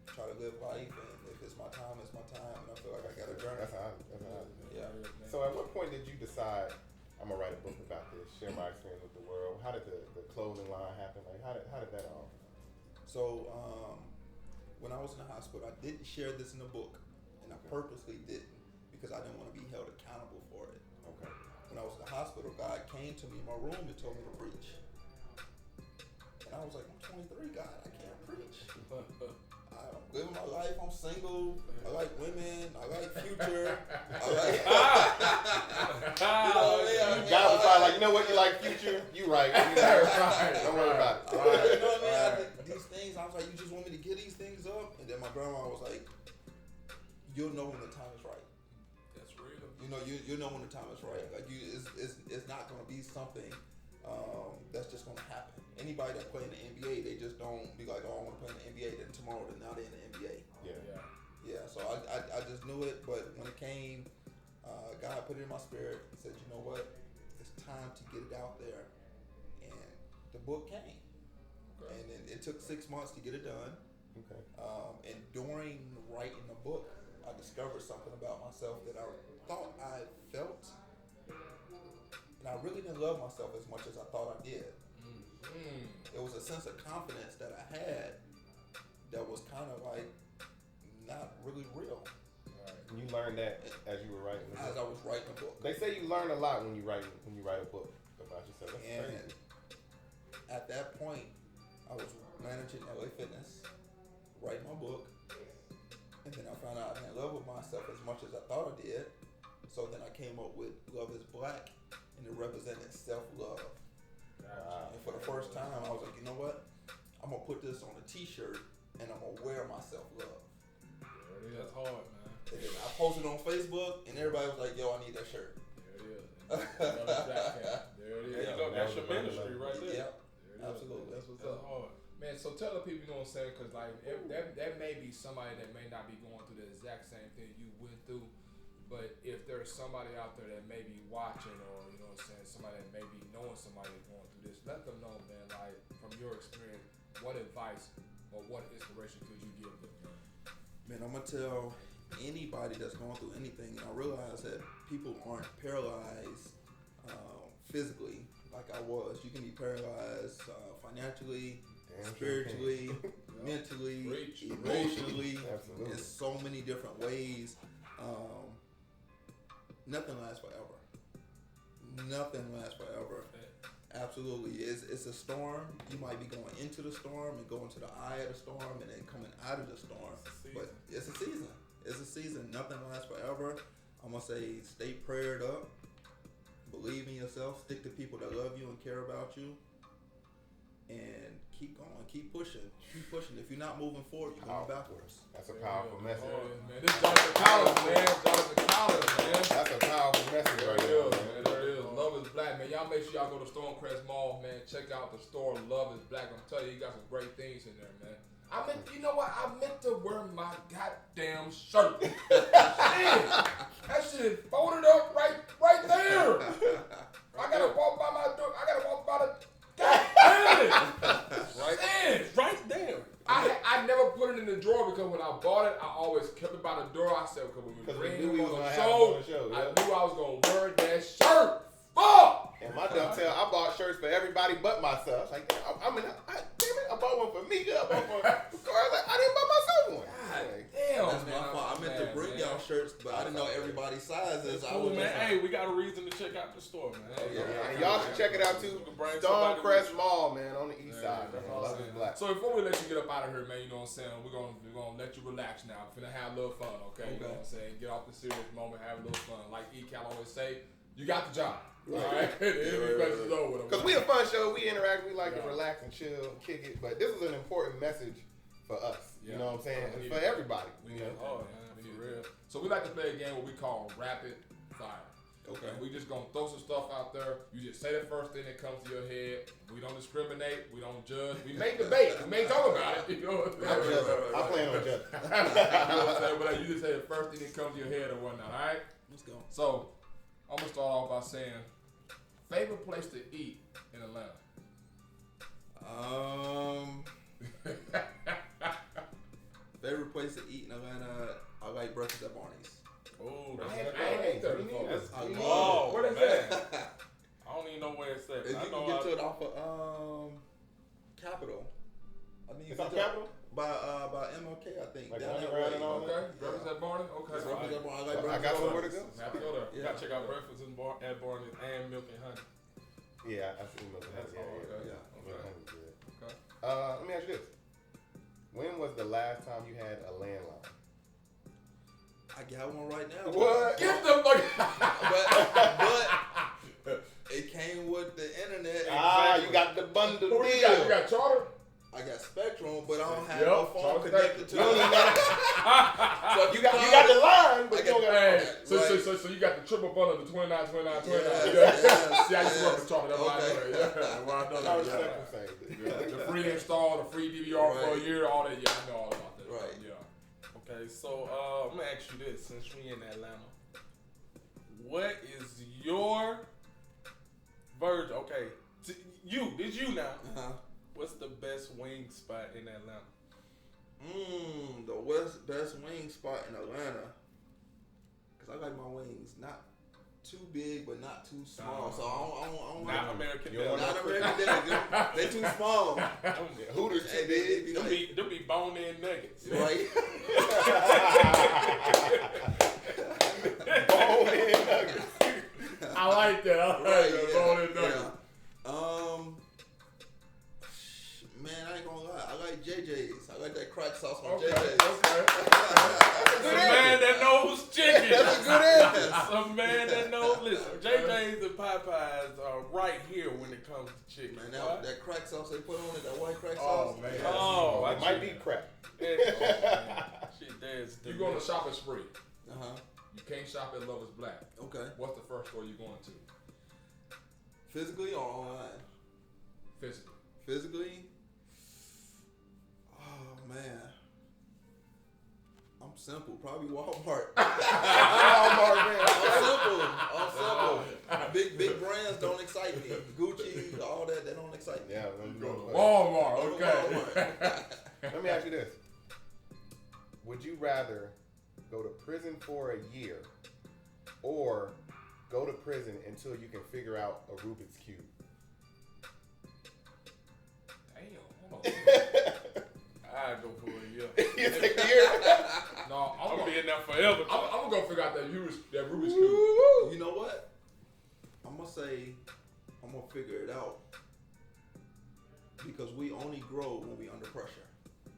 try to live life, and if it's my time, it's my time, and I feel like I got a journey. That's how Yeah. So at what point did you decide I'm gonna write a book about this, share my experience with the world? How did the clothing line happen? Like how did that all? So when I was in the hospital, I didn't share this in the book, and I purposely didn't because I didn't want to be held accountable for it. Okay. When I was in the hospital, God came to me in my room and told me to preach, and I was like, I'm 23, God, I can't preach. I'm living my life. I'm single. I like women. I like Future. I like. God was probably like, you know what, you like Future? You right. Don't worry about it. You know what I mean? These things, I was like, you just want me to get these things up? And then my grandma was like, you'll know when the time is right. That's real. You know when the time is right. Like it's not gonna be something that's just gonna happen. Anybody that play in the NBA, they just don't be like, oh, I want to play in the NBA. Then tomorrow they're not in the NBA. Yeah. So I just knew it, but when it came, God put it in my spirit. He said, you know what? It's time to get it out there, and the book came. Okay. And then it took 6 months to get it done. Okay. And during writing the book, I discovered something about myself that I thought I felt, and I really didn't love myself as much as I thought I did. It was a sense of confidence that I had that was kind of like not really real. Right. You learned that as you were writing the book. As I was writing the book. They say you learn a lot when you write a book about yourself. That's And crazy. at that point, I was managing LA Fitness, writing my book, and then I found out I didn't love with myself as much as I thought I did. So then I came up with Love is Black, and it represented self-love. And for the first time, I was like, you know what? I'm going to put this on a t-shirt, and I'm going to wear my self-love. That's hard, man. And then I posted on Facebook, and everybody was like, yo, I need that shirt. There it is. There it is. That's your ministry right there. Yeah, absolutely. That's what's That's up. hard. Man, so tell the people, you know what I'm saying, because like that may be somebody that may not be going through the exact same thing you went through, but if there's somebody out there that may be watching, or you know what I'm saying, somebody that may be knowing somebody that's going through this, let them know, man, like from your experience, what advice or what inspiration could you give them? Man, I'm going to tell anybody that's going through anything, and I realize that people aren't paralyzed physically like I was. You can be paralyzed financially, spiritually, mentally, emotionally. Absolutely. In so many different ways. Nothing lasts forever. Nothing lasts forever. Absolutely. It's a storm. You might be going into the storm and going to the eye of the storm and then coming out of the storm. But it's a season. It's a season. Nothing lasts forever. I'm going to say stay prayed up. Believe in yourself. Stick to people that love you and care about you. And keep going. Keep pushing. Keep pushing. If you're not moving forward, you're going backwards. That's a powerful message. Man, this Dr. Collins, man. Dr. Collins, man. That's a powerful message right there, man. There it is. Love is Black, man. Y'all make sure y'all go to Stormcrest Mall, man. Check out the store. Love is Black. I'm telling you, you got some great things in there, man. You know what? I meant to wear my goddamn shirt. Shit. That shit is folded up right there. I gotta walk by my door. I gotta walk by the. God damn it! Right there. I never put it in the drawer because when I bought it, I always kept it by the door. I said, because when we bring knew we him was on gonna the have him show, on the show, I yeah. knew I was going to wear that shirt. Fuck! And my dumb tail, I bought shirts for everybody but myself. Like, damn it, I bought one for Mika. I bought one for Carl. Like, I didn't buy myself one. God Like, damn, That's man. my fault. I meant to bring y'all shirts, but I didn't know everybody's sizes. I Cool, was man. just like, Hey, we got a reason to check out the store, man. Yeah, and y'all should check it out too. Stonecrest Mall, man, on the east side. Man. Love is black. So before we let you get up out of here, man, you know what I'm saying? We're gonna let you relax now. We're finna have a little fun, okay? You know what I'm saying? Get off the serious moment, have a little fun. Like E-Cal always say, you got the job. All right? Because we a fun show, we interact, we like to relax and chill, and kick it. But this is an important message for us. You know what I'm saying? And for everybody. We need for real. So we like to play a game what we call rapid fire. okay. And we just gonna throw some stuff out there. You just say the first thing that comes to your head. We don't discriminate. We don't judge. We may debate. We may talk about it. You know what I'm saying? I plan on judging. You know what I'm saying? But like, you just say the first thing that comes to your head or whatnot. All right. Let's go. So I'm gonna start off by saying favorite place to eat in Atlanta. Favorite place to eat in Atlanta, I like breakfast at Barney's. Oh, I ain't there before. that's I cool. love Where man. they at? I don't even know where it's at. If I you know can get to it off of Capitol. I think It's on Capitol? by MLK, I think. Like down that Underground way. and all that? Okay. Breakfast at Barney. Okay. Breakfast at Barney. I like I breakfast got at somewhere to Barney's. go. Have to go there. You gotta check out breakfast at Barney's and Milk and Honey. Yeah, I seen those. That's Yeah, all. yeah, Okay. yeah. Okay. Okay. Let me ask you this. When was the last time you had a landline? I got one right now. What? Get the fuck. But it came with the internet. You got the bundle Who deal. you got? You got Charter? I got Spectrum, but I don't have Yep, no phone Charles connected to You don't it. even got So you got the line, but I you don't got Hey, Right. so you got the triple bundle, the 29, 29, 29. Yes, See, I used to work with Charter. That's why I know Okay. that. Yeah, well, I know Charles that. Spectrum same thing. Yeah. The free install, the free DVR for a Right. year, all that. Yeah, I know all about that. Right. Yeah. Okay, so I'm gonna ask you this: since we in Atlanta, what is your version? Okay, this you now. Uh-huh. What's the best wing spot in Atlanta? The best wing spot in Atlanta. Cause I like my wings not too big, but not too small. So I don't Not like American You don't Deli. not American Deli. They too small. Hooters too And big. be Them like, be bone-in nuggets. right? Bone-in nuggets. I like that. I like Right, that. yeah, Bone-in nuggets. yeah. Man, I ain't gonna lie. I like JJ's. I like that crack sauce on Okay. JJ's. It's a man that knows chicken. That's a good answer. It's a man that knows. Listen, JJ's and Popeyes are right here when it comes to chicken. Man, What? that crack sauce they put on it, that white crack Oh, sauce. man. Oh, It might be crap. Shit, there's You go on a shopping spree. Uh-huh. You can't shop at Love is Black. Okay. What's the first store you going to? Physically or online? Physically. Physically? Oh, man. I'm simple. Probably Walmart. Walmart, man. I'm simple. Big brands don't excite me. Gucci, all that, they don't excite me. Yeah, You go to Walmart. Go to Okay. Let me ask you this. Would you rather go to prison for a year or go to prison until you can figure out a Rubik's Cube? Damn. Hold on. I go for a year. You take the year? No, I'm I'm gonna be gonna in there forever. I'm gonna figure out that Rubik's Cube. Woo! You know what? I'm gonna say I'm gonna figure it out because we only grow when we under pressure.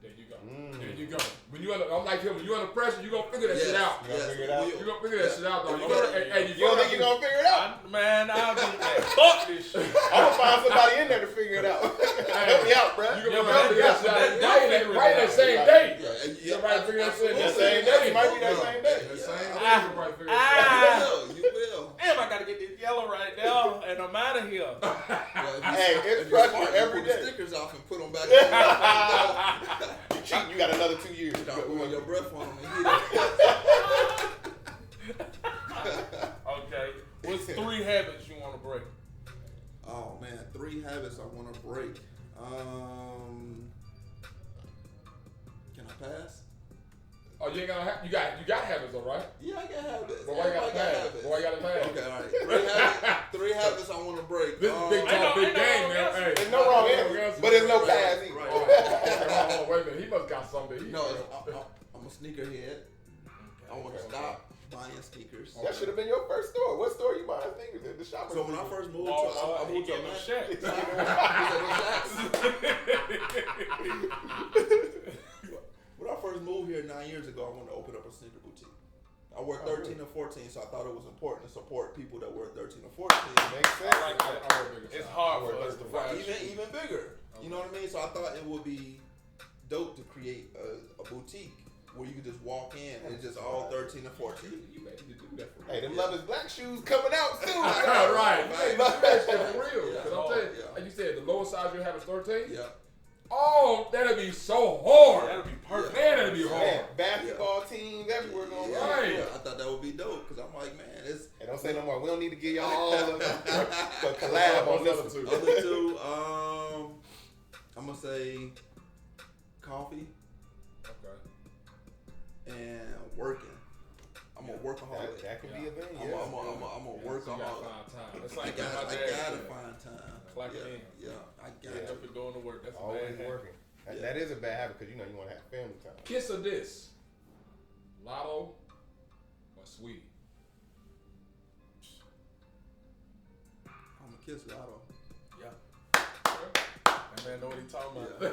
There you go. There you go. When you under, I'm like him. When you under pressure, you gonna figure that shit out. You gonna figure it out? You gonna figure that shit out, though. You don't think you're gonna figure it out? Man, I'll be like, fuck this shit. I'm gonna find somebody in there to figure it out. Help me out, bro. You Yeah, gonna figure that shit out right that same day. Yeah, Somebody figure that shit out That same day. It might be that same day. That same day. Somebody figure that shit out. You will. Damn, I gotta get this yellow right now, and I'm out of here. Hey, it's pressure every Pull the day. stickers off and put them back. You cheating, you got another 2 years. Start blowing your breath on them and hit it. Okay, what's 3 habits you want to break? Oh man, 3 habits I want to break. Can I pass? Oh, you ain't gonna have. You got habits, though, right? Yeah, I got habits. But why you gotta Everybody got pass? habits. But why you gotta pass? Okay, all right. 3 habits I want to break. This is big time, big game, man. Hey, There's no wrong answer, but there's no pass either. Right. Oh, wait a minute. He must got something. No, I'm a sneakerhead. I want to stop buying sneakers. That should have been your first store. What store you buying sneakers at? The shopper. So when I first moved Walmart, I moved to he getting Atlanta. When I first moved here 9 years ago, I wanted to open up a sneaker boutique. I worked 13 or 14, so I thought it was important to support people that were 13 or 14. Makes sense. I like that. It's hard for us to find Even bigger. You know what I mean? So I thought it would be dope to create a boutique where you could just walk in and it's just all 13 or 14. You ready to do that for real. Hey, them Love Is Black shoes coming out soon. Right. Hey, look, that shit for real. Yeah. 'Cause I'm telling you, Yeah. like you said, the lowest size you have is 13. Yeah. Oh, that'd be so hard. That'd be perfect. Man, that'd be hard. Man, basketball teams everywhere going Yeah, on. Right. yeah, I thought that would be dope because I'm like, man, it's Hey, don't say no more. We don't need to give y'all all of them. But collab on this one. other two. I'm gonna say coffee Okay. and working. I'm a workaholic. That could be a thing. I'm Yeah. a So you gotta workaholic. find time. It's I like my gotta dad. find time. Clock it Yeah, in. I Get got up and going to work. That's a Always bad habit. working. Yeah. That is a bad habit because you want to have family time. Kiss or diss? Lotto or Sweetie? I'm a kiss Lotto. Yeah. That man know what he talking about. Yeah.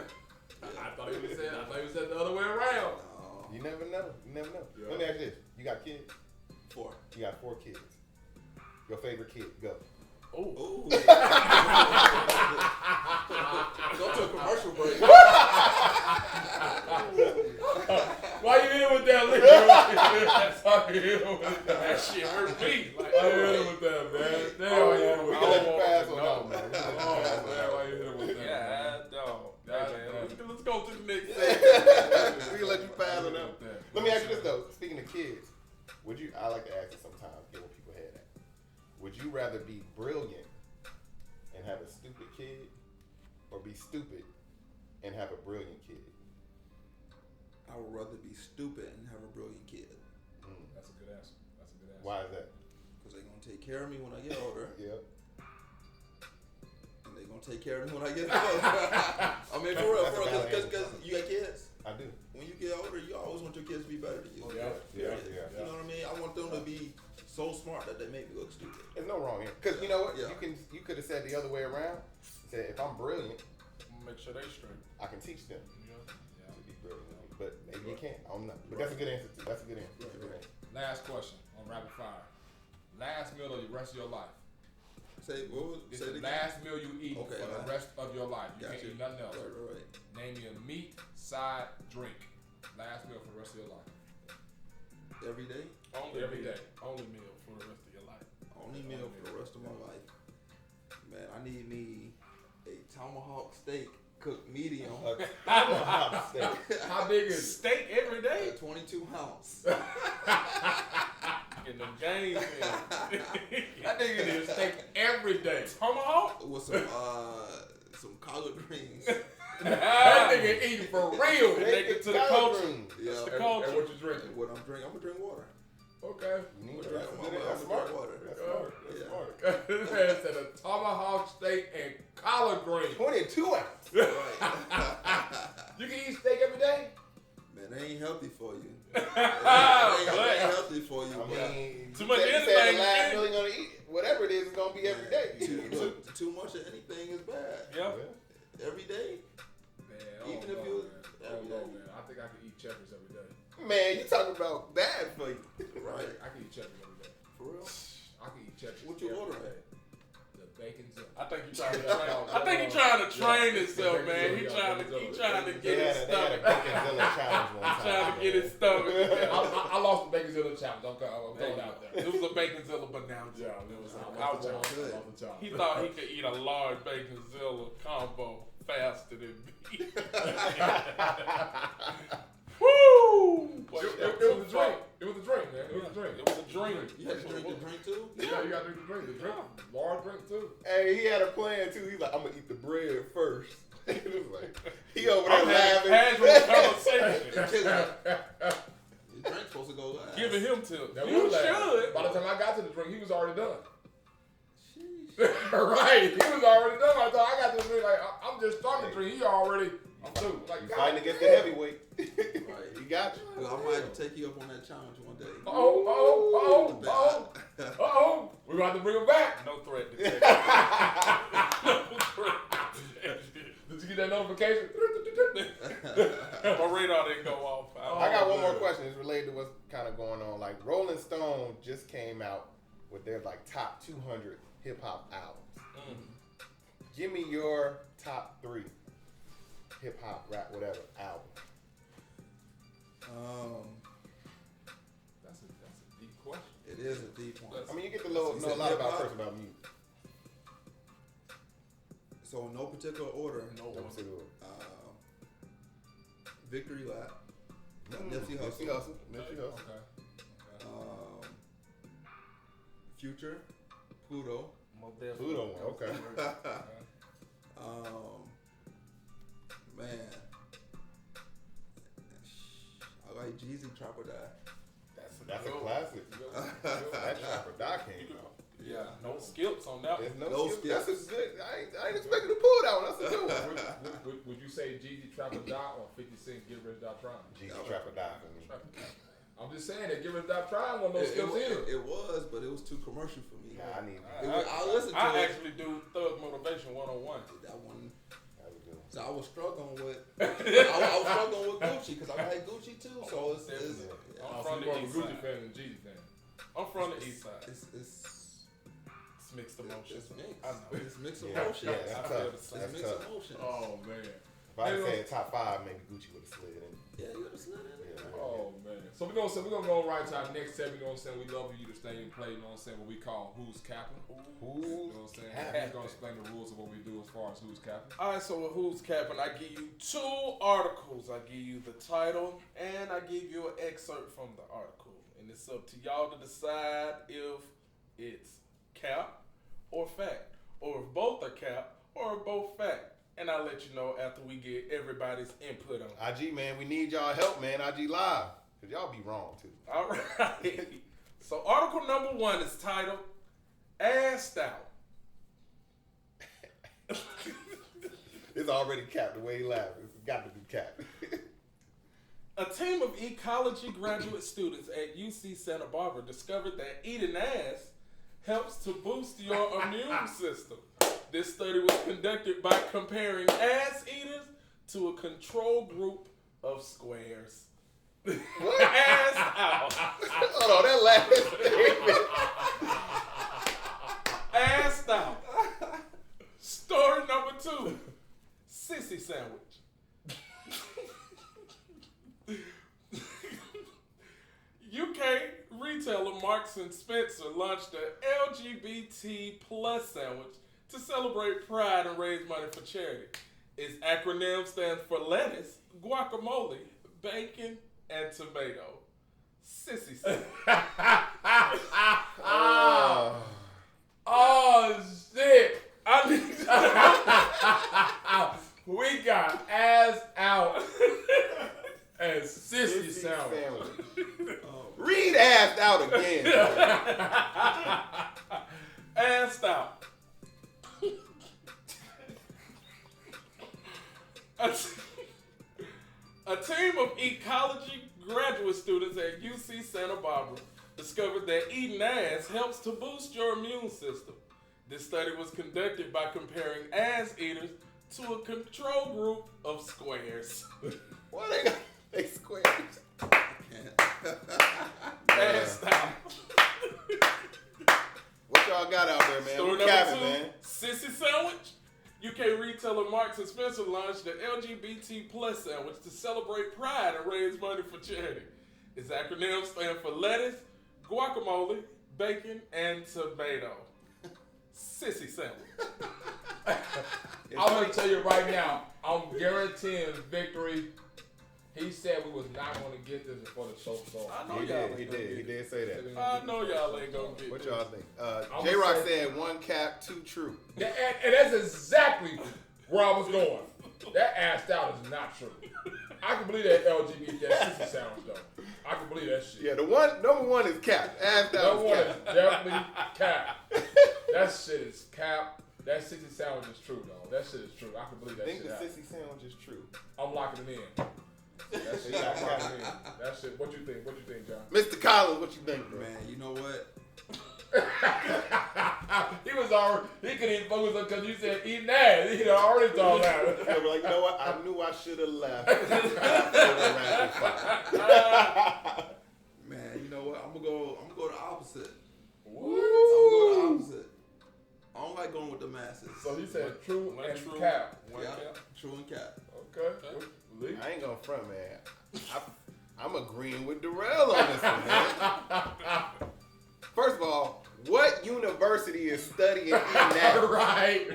I thought he was saying the other way around. You never know. You never know. Yeah. Let me ask you this. You got kids? 4. You got 4 kids. Your favorite kid? Go. Ooh. Ooh. Go to a commercial break. Why you in with that, Lee? Why you in with that? That shit hurt me. Like, Why you in with that, man? Damn, why you in We with can let that? you pass on no. that, man. We can let you Oh, pass on man, that. why you in with that? yeah, dog. God, Hey, man, damn. let's go to the next segment. We can let you pass on that. With that. Let me ask you this though. Speaking of kids, would you? I like to ask it sometimes. Get what people head at. Would you rather be brilliant and have a stupid kid, or be stupid and have a brilliant kid? I would rather be stupid and have a brilliant kid. That's a good answer. That's a good answer. Why is that? Because they're going to take care of me when I get older. Yep. And they're going to take care of me when I get older. I mean, for real, That's a valid because answer. you got kids. I do. When you get older, you always want your kids to be better than you. Yeah, Yeah. You know what I mean? I want them to be so smart that they make me look stupid. There's no wrong here. Because you know what? Yeah. You could have said the other way around. Said if I'm brilliant, I'm gonna make sure they straight. I can teach them Yeah. to be brilliant. But maybe you can't. I don't know. But that's a good answer too. That's a good answer. That's a good answer. Last question on rapid fire. Last meal of the rest of your life. Say, what was, This say is it the again? last meal you eat Okay, for the man. rest of your life. You Gotcha. can't eat nothing else. Right. Name me a meat, side, drink. Last meal for the rest of your life. Every day? Only Every meal. day. Only meal for the rest of your life. Only meal for the rest of my life. Man, I need me a tomahawk steak cooked medium. Tomahawk steak. How big is it? Steak every day. 22 ounce. Getting them games in. That nigga need a steak every day. Tomahawk? With some collard greens. That nigga eating for real. Connected to the collard culture. greens. Yeah. the And culture. what you drinking? What I'm drinking? I'm gonna drink water. Okay. You need I'm to- That's gonna good. drink That's smart. water. That's smart. That's Yeah. smart. This man said a tomahawk steak and collard greens. 22 ounce. Right. You can eat steak every day? Man, they ain't healthy for you. But- They ain't healthy for you. I mean, Too much you anything said you the last can. meal you're gonna eat, whatever it is, it's gonna be every day. Too much of anything is bad. Yeah. Every day. Man, I Even don't if know, you- man. I don't know, man. I think I could eat checkers every day. Man, you talking about bad for you. Right. I can eat checkers every day. For real. I can eat checkers. What you every ordering? day. The bacon zip. I think he's trying to train. I think he's trying to train himself, man. He trying to They get his had a stomach. Baconzilla challenge one time. Trying to get his stomach. I lost the bacon zilla challenge. I'm throwing it out there. It was a Baconzilla banana job. It was I I lost the was- challenge. I lost the challenge. He thought he could eat a large Baconzilla combo faster than me. Woo! Boy, It that was a too drink. far. It was a drink, man. It was a drink. It was a drink. You had to drink the drink too? Yeah, you got to drink the drink. The drink. Large drink, too. Hey, he had a plan too. He's like, I'm gonna eat the bread first. It was like, he over there I'm having laughing. casual conversation. Your drink's supposed to go last. Giving him tips. That You was last. should. By the time I got to the drink, he was already done. Sheesh. Right. He was already done. By the time I got to the drink, like, I'm just starting the drink. He already I'm through. Like, You God fighting against the damn. heavyweight. He got you. Well, I might have to take you up on that challenge one day. We're going to have to bring him back. No threat detected. Did you get that notification? My radar didn't go off. I got one more question. It's related to what's kind of going on. Like Rolling Stone just came out with their like top 200 hip hop albums. Give me your top 3 hip hop, rap, whatever album. That's a deep question. It is a deep one. I mean, you get to know a lot about a person about music. So in no particular order. No particular order. Victory Lap. Nipsey Hussle. Nipsey Hussle. Okay. Future. Pluto. Pluto one. Okay. Man. I like Jeezy Trap or Die. That's a classic. That Trap or Die came out. Yeah, no skips on that one. There's No skip. skips. That's a good. I ain't expecting to pull that one. That's a good one. Would you say Jeezy Trap or Die or 50 Cent Get Rich or Die Trying? Jeezy Trap or Die for me. I'm just saying that Get Rich or Die Trying one of those skills either. It was, but it was too commercial for me. Nah, I need I listened to I it. actually do Thug Motivation 101. That one. that was good. So I was struggling with. I was struggling with Gucci because I like Gucci too. So it's I'm So from you the more of a east Gucci side. fan than Jeezy fan. I'm from the east side. it's It's mixed emotions. It's mixed. I know. It's mixed Yeah, emotions. yeah, I that's feel tough. the same. It's That's mixed tough. emotions. Oh man. If I had said top 5, maybe Gucci would have slid in. Yeah, you understand that? Yeah. Oh man. So we're gonna go right to our next segment, you know what I'm saying? We love you to stay and play, you know what I'm saying, what we call Who's Capping. You know what I'm saying? He's gonna explain the rules of what we do as far as Who's Capping. All right, so with Who's Capping, I give you 2 articles. I give you the title, and I give you an excerpt from the article. And it's up to y'all to decide if it's cap or fact, or if both are cap, or if both fact. And I'll let you know after we get everybody's input on it. IG, man, we need y'all help, man. IG Live. Because y'all be wrong, too. All right. So article number 1 is titled, Assed Out. It's already capped the way he laughs. It's got to be capped. A team of ecology graduate students at UC Santa Barbara discovered that eating ass helps to boost your immune system. This study was conducted by comparing ass eaters to a control group of squares. What? Ass out. Hold on, that last statement. Assed out. Story number 2. Sissy sandwich. UK retailer Marks and Spencer launched an LGBT plus sandwich to celebrate pride and raise money for charity. Its acronym stands for lettuce, guacamole, bacon, and tomato. Sissy sandwich. Oh shit! I need We got ass out and sissy sandwich. Read ass out again. Assed out. A team of ecology graduate students at UC Santa Barbara discovered that eating ass helps to boost your immune system. This study was conducted by comparing ass eaters to a control group of squares. What they squares? Assed out. What y'all got out there, man? Story What number capping, 2, man? Sissy sandwich. UK retailer Marks and Spencer launched the LGBT plus sandwich to celebrate pride and raise money for charity. Its acronym stand for lettuce, guacamole, bacon, and tomato. Sissy sandwich. I'm gonna tell you right now, I'm guaranteeing victory. He said we was not gonna get this before the show started. I know He y'all did. He ain't gonna did. He get did say that. I know y'all ain't gonna get What this. y'all think? I'm J Rock gonna say- said 1 cap, 2 true. And that's exactly where I was going. That assed out is not true. I can believe that LGBT, that sissy sandwich though. I can believe that shit. Yeah, the one number 1 is cap. Ass That out one is is cap. definitely cap. That shit is cap. That sissy sandwich is true though. That shit is true. I can believe I that think shit the happened. sissy sandwich is true. I'm locking it in. That shit, I'm locking it in. That shit. What you think? What you think, John? Mr. Collins, what you think, bro? Man, you know what? He was already. He couldn't even focus on because you said eating ass. He already thought that. I was like, you know what? I knew I should have left. Man, you know what? I'm gonna go the opposite. Woo! I'm gonna go the opposite. I don't like going with the masses. So he said true One and true. cap. One Yeah, cap. true and cap. Okay. Lee? I ain't gonna front, man. I'm agreeing with Darrell on this one, man. First of all, what university is studying eating ass? Right.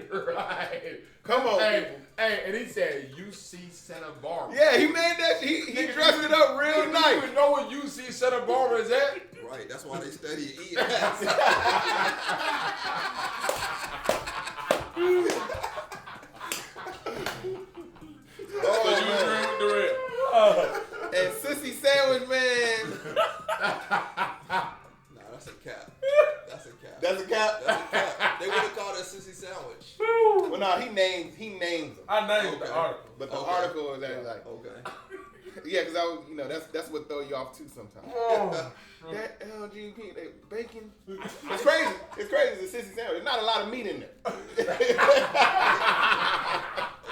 Come on, Hey, people. hey, and he said UC Santa Barbara. Yeah, he made that. He dressed it up real You nice. even know what UC Santa Barbara is at? Right, that's why they study eating ass. So Oh, you man. agree with the red? And Sissy Sandwich, man. Nah, that's a cap. That's a cap. That's a cap. That's a cap. They would have called it a sissy sandwich. Well, no, he names them. I named Okay. the article. But the Okay. article is actually like, Okay. yeah, because I was, that's what throw you off too sometimes. Oh. That LGBT, they bacon. It's crazy. It's crazy. It's a sissy sandwich. There's not a lot of meat in there.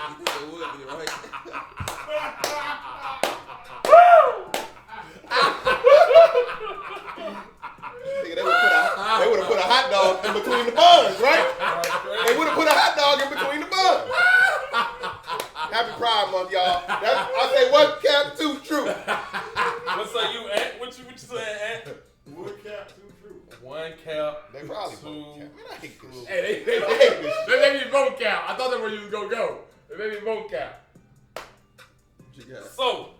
You think it would be, right? Nigga, they would have put a hot dog in between the buns, right? They would have put a hot dog in between the buns. Happy Pride Month, y'all. I say one cap, two true. What say you, Ant? What you saying, Ant? One cap, two true. One cap. They probably two. both cap. Man, I hate this shit. Hey, they made me vote count. I thought that's where you was gonna go. They made me vote count. What you got? So,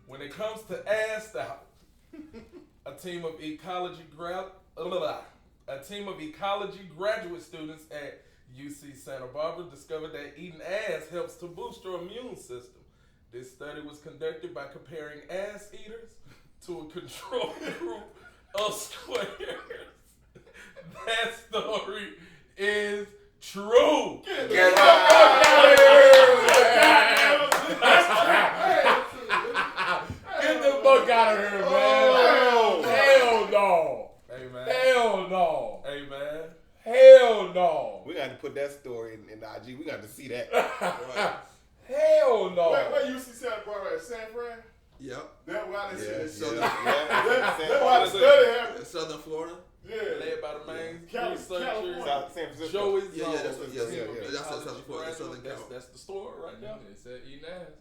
when it comes to assed out, a team of ecology graduate students at UC Santa Barbara discovered that eating ass helps to boost your immune system. This study was conducted by comparing ass eaters to a control group of squares. That story is true. Get the fuck out of here! Get the fuck out of here, man! Oh. Hell no! Hey man. Hell no! Hey man. Hell no! We got to put that story in the IG. We got to see that. Right. Hell no! Where you see Santa Barbara at San Fran? Yep. That's why they Yeah, said yeah. That's why the study happened. Southern Florida. Yeah. Led by the main researcher California. South San Francisco. Joey Yeah, yeah, that's what. Zone. Yeah, Yeah, yeah. That's the Southern Florida. Southern That's California. the story right there. They said eating ass.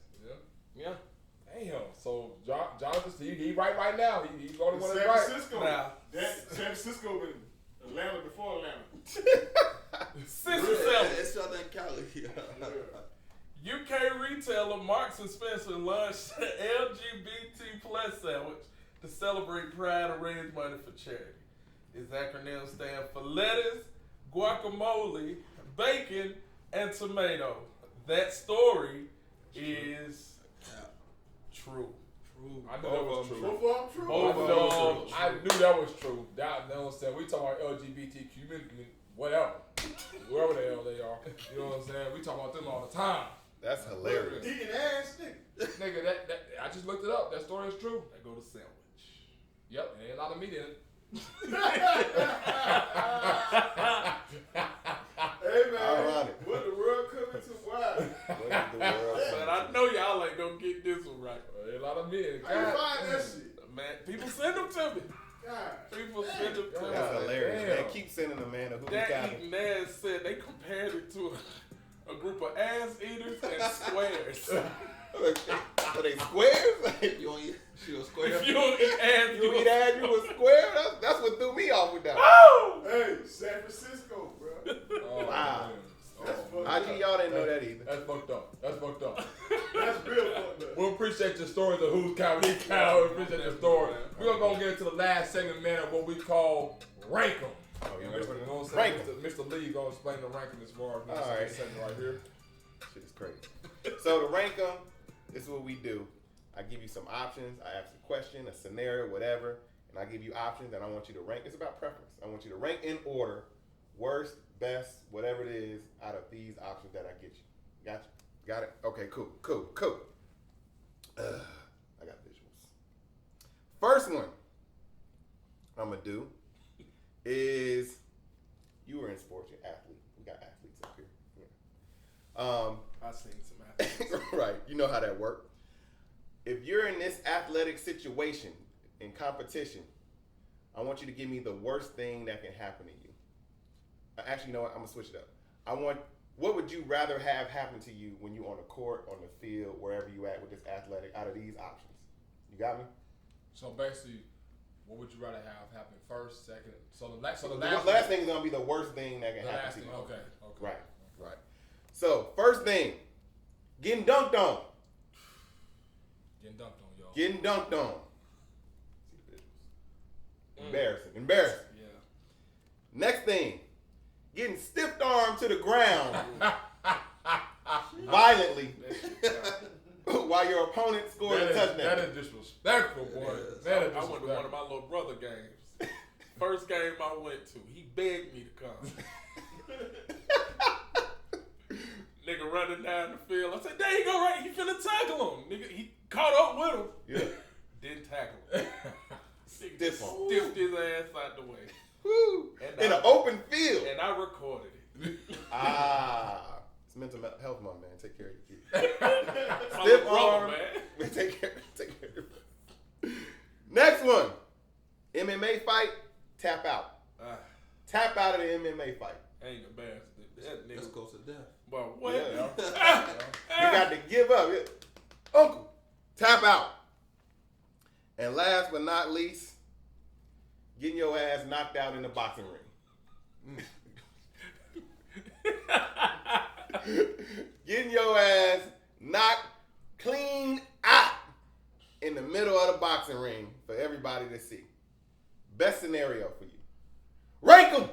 Yeah. Damn. So Jonathan, he right now. He's the only one San that's right. Francisco. Now, San Francisco been Atlanta before Atlanta. Sissy Yeah, Sandwich. it's Southern Cali. UK retailer Marks and Spencer launched an LGBT plus sandwich to celebrate Pride and raise money for charity. Its acronym stand for lettuce, guacamole, bacon, and tomato. That story is true. True. I knew that was true. Both of them true. Both of them. I knew that was true. That know what I'm saying. We talking about LGBT community, whatever, wherever the hell they are. You know what I'm saying? We talk about them all the time. That's hilarious. Eating ass, nigga. Nigga, that I just looked it up. That story is true. That go to sandwich. Yep, ain't a lot of meat in it. Hey man, Ironic. what the world coming to? Why? What is the world? But I know y'all ain't gonna get this one right. Ain't a lot of meat in it. How you God, find that shit? Man, people send them to me. God. People send them to me. That's hilarious. Damn. Man, keep sending them, man. Who That got eating ass said they compared it to a group of ass eaters and squares. Are they squares? You don't eat. She was square. If you don't eat ass, You eat ass, you a square? That's what threw me off with that. Oh! Hey, San Francisco, bro. Oh, Wow. man. That's Oh, fucked IG, y'all didn't know that either. That's fucked up. That's fucked up. That's real fucked up. We appreciate your stories of who's comedy cow. We appreciate your story. We're gonna get into the last segment, man, of what we call rank 'em. Oh, yeah, Mr. You know what I'm rank saying? 'em. Mr. Lee gonna explain the ranking as far as this All right. segment right here. Shit is crazy. So to rank them, this is what we do. I give you some options. I ask a question, a scenario, whatever, and I give you options, and I want you to rank. It's about preference. I want you to rank in order, worst, best, whatever it is, out of these options that I get you. Got you? Got it? Okay, cool. I got visuals. First one I'm going to do is, you were in sports, you're an athlete. We got athletes up here. Yeah. I seen some athletes. Right. You know how that works. If you're in this athletic situation, in competition, I want you to give me the worst thing that can happen to you. Actually, you know what? I'm going to switch it up. What would you rather have happen to you when you're on the court, on the field, wherever you at with this athletic, out of these options? You got me? So basically, what would you rather have happen first, second? So the last thing is going to be the worst thing that can happen to you. Okay. Right. So, first thing, getting dunked on. Getting dunked on. Embarrassing. Yeah. Next thing, getting stiff armed to the ground violently while your opponent scores a touchdown. That is disrespectful, boy. I went to one of my little brother games. First game I went to, he begged me to come. Nigga running down the field. I said, there you go, right? He finna tackle him. Nigga, he caught up with him. Yeah. Didn't tackle him. Stiffed his ass out the way. Woo. In an open field. And I recorded it. It's mental health month, man. Take care of your kids. Stiff arm, man. Take care of your Next one. MMA fight, tap out. Tap out of the MMA fight. Ain't embarrassed. That nigga Let's go to death. But what? Yeah. You got to give up. Uncle, tap out. And last but not least, getting your ass knocked out in the boxing ring. Getting your ass knocked clean out in the middle of the boxing ring for everybody to see. Best scenario for you. Rank them.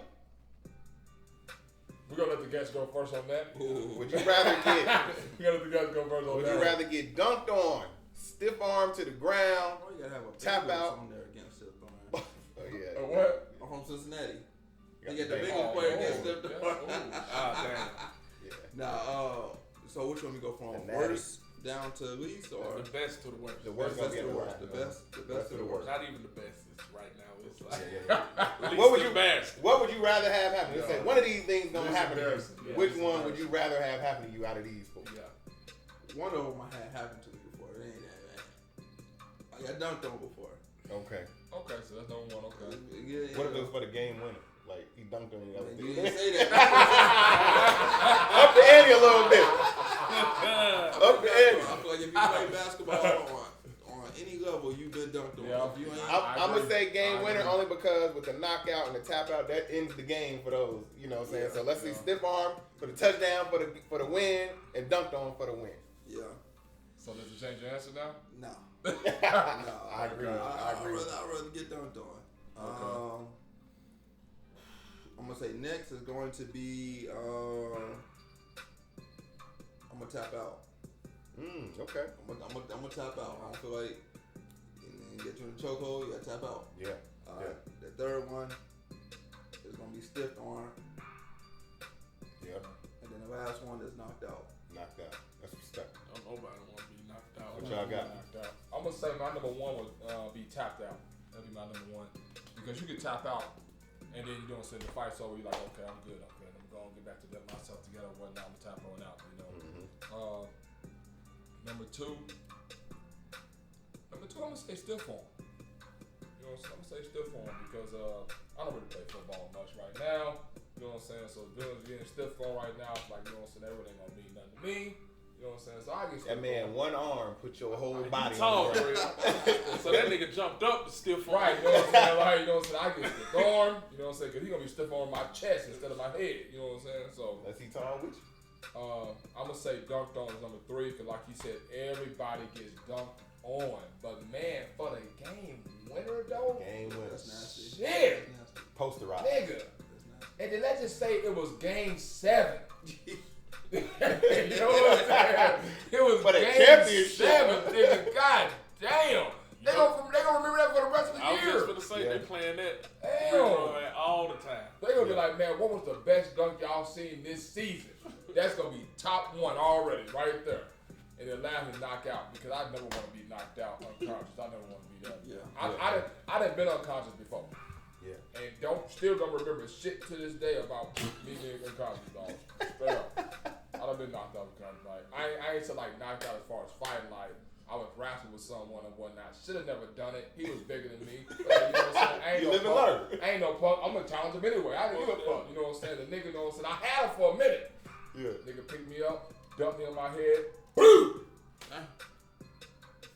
We're going to let the guests go first on that. Would you rather get... We're going to let the guests go first on Would that. you rather get dunked on, stiff arm to the ground, Oh, you gotta have a tap big out? on there against stiff arm. Oh, yeah. What? I'm from Cincinnati. You You got the big big arm. one player Oh, against stiff yeah. arm. Damn. Yeah. Nah, so which one we go from? The natty. Worst down to least, or The best to the worst. The worst gonna be to the the worst. worst? The best to the worst. Not even the best. It's right now. It's like Yeah. least What would you embarrassed. What would you rather have happen? You Yeah. say one of these things gonna Least happen to you. embarrassing. Yeah, Which least one would you rather have happen to you out of these four? Yeah. One of them I had happened to me before. It ain't that bad. I got dunked on before. Okay. Okay, so that's number one. Okay. Yeah, What if it was for the game winner? Like he dunked on you. That was You the- didn't say that. Up the ante a little bit. Up the ante. I feel like if you play basketball on any level, you've been dunked on. Yeah. If you ain't, I'm gonna say game I winner agree. only because with the knockout and the tap out that ends the game for those. You know what I'm saying? So let's see stiff arm for the touchdown for the win and dunked on for the win. yeah. So does it change your answer now? No. I agree. I agree. I'd rather get dunked on. I'm gonna say next is going to be I'm gonna tap out. Okay. I'm gonna tap out. I don't feel like you get you in a chokehold, you gotta tap out. Yeah. The third one is gonna be stiff arm, Yeah. and then the last one is knocked out. Knocked out. That's respect. Nobody want to be knocked out. What y'all got? I'm gonna say my number one would be tapped out. That'd be my number one because you can tap out and then you don't send the fight over. You're like, okay, I'm good. I'm gonna get back to get myself together. What now? I'm gonna tap on out. You know. Number two, I'm gonna say stiff arm. You know, I'm gonna say stiff arm because I don't really play football much right now. You know what I'm saying? So getting stiff arm right now, it's like, you know what I'm saying, that really ain't gonna mean nothing to me. You know what I'm saying? So I get stiff That man, arm. one arm put your whole body Tall, on the ground. so that nigga jumped up to stiff arm. Right, you know what I'm saying? Like, you know what I'm saying? I get stiff arm, you know what I'm saying? Because he's going to be stiff on my chest instead of my head, you know what I'm saying? So, Is he tall with you? I'm going to say dunked on is number three because, like he said, everybody gets dunked on. But, man, for the game winner, though, Game winner. That's nasty. shit, That's nasty. Posterize. nigga. That's nasty. And then let's just say it was game 7. You know what I'm saying? It was For the game championship. 7, nigga. God damn. They gonna remember that for the rest of the I was year. just gonna say Yeah. they playing that Damn. free throw all the time. They gonna be like, man, what was the best dunk y'all seen this season? that's gonna be top one already, right there. And then lastly, knockout, because I never want to be knocked out unconscious. I never want to be that. I done been unconscious before. Yeah. And still don't remember shit to this day about me being unconscious, dog. Straight up. I done been knocked out unconscious. Like, I ain't so like knocked out as far as fighting. Like, I was wrestling with someone and whatnot. Should have never done it. He was bigger than me. But, you know what I'm saying? I ain't You no live and punk. learn. I ain't no punk. I'm gonna challenge him anyway. I didn't give a fuck. You know what I'm saying? The nigga, you know what I'm saying? I had him for a minute. Yeah. Nigga picked me up, dumped me on my head. Boom!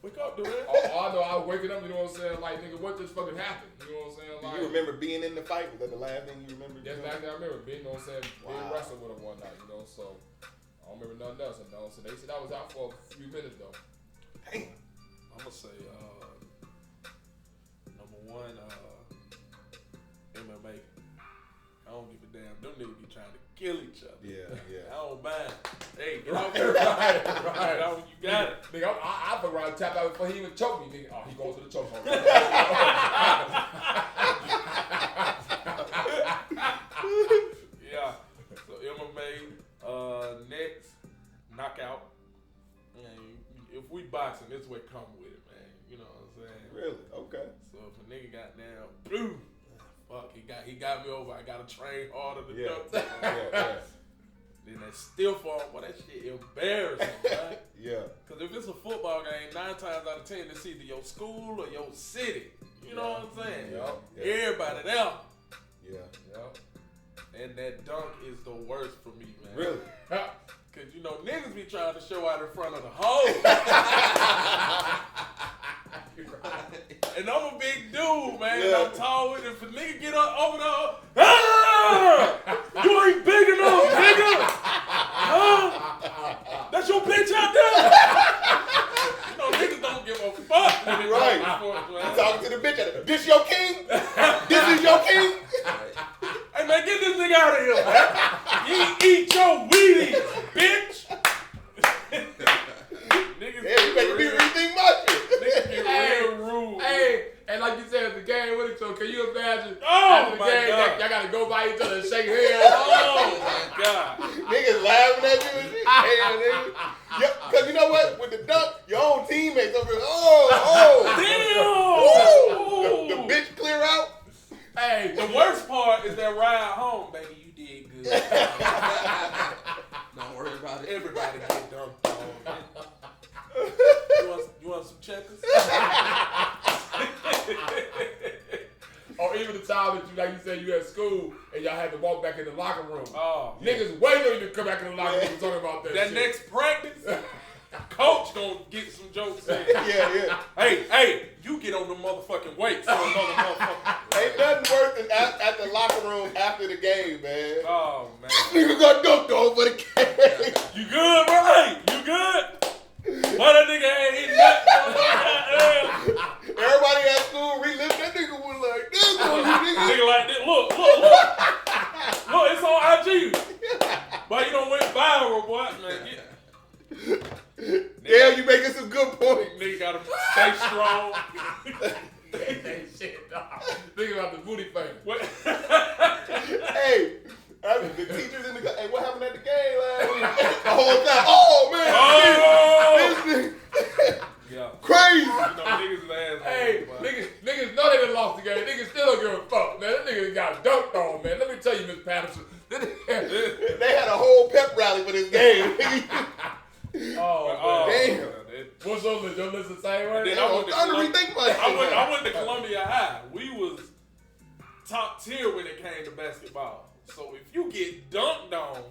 Wake up, dude. All I know, I was waking up, you know what I'm saying? Like, nigga, what just fucking happened? You know what I'm saying? Do Like, you remember being in the fight? Was that the last thing you remember? that's doing? back then I remember being, you know what I'm saying, being Wow. wrestling with him one night, you know, so I don't remember nothing else, you know. So they said I was out for a few minutes though. Damn. I'm gonna say number one, MMA. I don't give a damn. Them niggas be trying to kill each other. Yeah, I yeah. don't mind. Hey, get out Right, there. right. You got it. Nigga, I fuck around and tap out before he even choked me, nigga. Oh, he goes to the chokehold. Yeah. So MMA, next, knockout. Man, if we boxing, this way come with it, man. You know what I'm saying? Really? Okay. So if a nigga got down, boom, fuck, he got me over. I gotta train harder to Yeah. duck. Yeah. Then that still fall, boy, that shit embarrassing, right? Yeah. Cause if it's a football game, 9 times out of 10, it's either your school or your city. You know what I'm saying? Yup. Yeah. Everybody there. Yeah. Yeah. And that dunk is the worst for me, man. Really? Cause you know niggas be trying to show out in front of the hole. And I'm a big dude, man. And Yeah. I'm tall with it. If a nigga get up over there, you ain't big enough, nigga. Huh? That's your bitch out there. You know niggas don't give a fuck. When they Right. play sports, man. You talking to the bitch. This your king? This is your king? Hey man, get this nigga out of here, man. You eat your Wheaties, bitch. Niggas Yeah, you making me rethink my shit. Niggas get Hey, real rude. Hey, and like you said, the game with it, so can you imagine Oh, after the my game, God. y'all gotta go by each other and shake hands? Oh my god. Niggas laughing at you and shit. Hey, nigga. Yeah, cause you know what? With the dunk, your own teammates over there. Damn. The bitch clear out. Hey, The worst part is that ride home, baby. You did good. Don't worry about it. Everybody get dumped on. You want some checkers? or even the time that you, like you said, you at school and y'all had to walk back in the locker room. Oh, Niggas waiting on you to come back in the locker room and talk about that that shit. next practice, coach gonna get some jokes in. Yeah. Hey, you get on the motherfucking weights for another motherfucker. Ain't nothing worse than at the locker room after the game, man. Oh man. Nigga got dunked on for the game. You good, bro? Hey, you good? Why that nigga ain't hitting that? Everybody at school relive that nigga was like, this on you, nigga. Nigga like this. Look. Look, it's on IG. Boy, you done went viral, boy. Man, Damn, you making some good points. nigga gotta stay strong. Hey, shit, dog. Think about the booty thing. What? Hey, the teachers in the hey, what happened at the game last week? The whole time. Oh man, Oh! this nigga Yeah. crazy. You know, niggas is assholes. Hey, boy. niggas know they done lost the game. Niggas still don't give a fuck, man. That nigga got dunked on, man. Let me tell you, Miss Patterson. They had a whole pep rally for this game. Oh, man. Damn. What's your list? Your list the same way? Then I'm starting to rethink my shit. I went to Columbia High. We was top tier when it came to basketball. So if you get dunked on,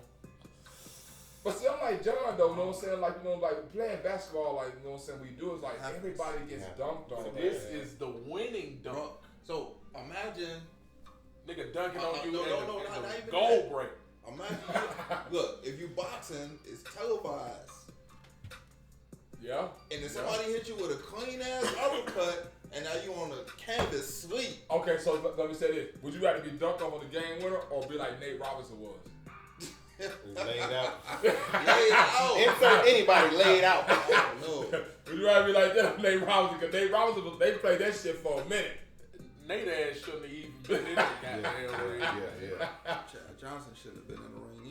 But see, I'm like John, though, you know what I'm saying? Like, you know, like playing basketball, like, you know what I'm saying, we do is like everybody gets dunked on. this man. is the winning dunk. Bro, so imagine, Nigga dunking on you no, in no, the not even goal that. break. imagine. Look, if you boxing, it's televised, Yeah. and then somebody hit you with a clean ass uppercut, and now you on the canvas sleep. Okay, so let me say this. Would you rather be dunked on the game winner or be like Nate Robinson was? Laid out. Laid out. Insert anybody laid out. I don't know. Would you rather be like that, Nate Robinson? Because Nate Robinson, they played that shit for a minute. Nate ass shouldn't have even been in the goddamn ring. Yeah. Chad Johnson shouldn't have been in the ring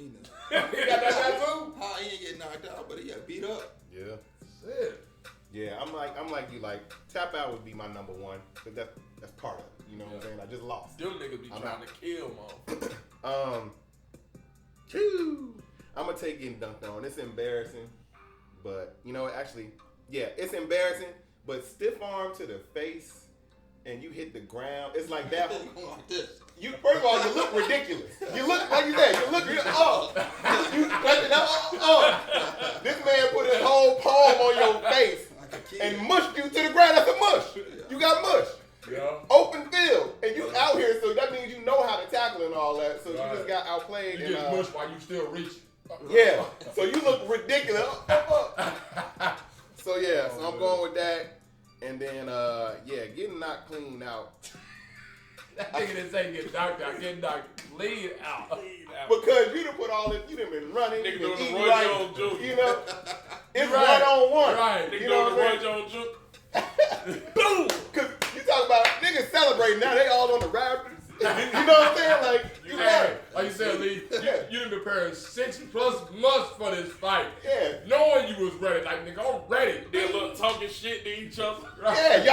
either. You got that tattoo? How he ain't get knocked out, but he got beat up. Yeah. Shit. Yeah, I'm like you. Like tap out would be my number one, but that's part of it. You know what I'm saying? I just lost. Them niggas be I'm trying out. to kill motherfuckers. I'm gonna take getting dunked on. It's embarrassing, but you know, actually, yeah, it's embarrassing. But stiff arm to the face, and you hit the ground. It's like that. Like this. You first of all, you look ridiculous. You look like you said. You look you touching up. This man put his whole palm on your face Like a kid. and mushed you to the ground. That's a mush. You got mush. Yeah. Open field, and you out here, so that means you know how to tackle and all that. So you just got outplayed. You and, get mushed while you still reaching. yeah. So you look ridiculous. So yeah, so I'm going with that, and then getting not cleaned out. That nigga didn't say get knocked out, get knocked lead out. Because you done put all this, you done been running, Nigga you doing been the eating Roy right, Jones Jr. you know. It's Right. 1-on-1. Right. Nigga You know doing what the I'm Roy saying? Jones Jr. Boom! Cause you talk about niggas celebrating now, they all on the Raptors. You know what I'm saying? Like, you Hey, right. like you said, Lee, Yeah. you done prepared 6+ months for this fight. Yeah. Knowing you was ready. Like, nigga, I'm ready. They look talking shit to each other. Yeah,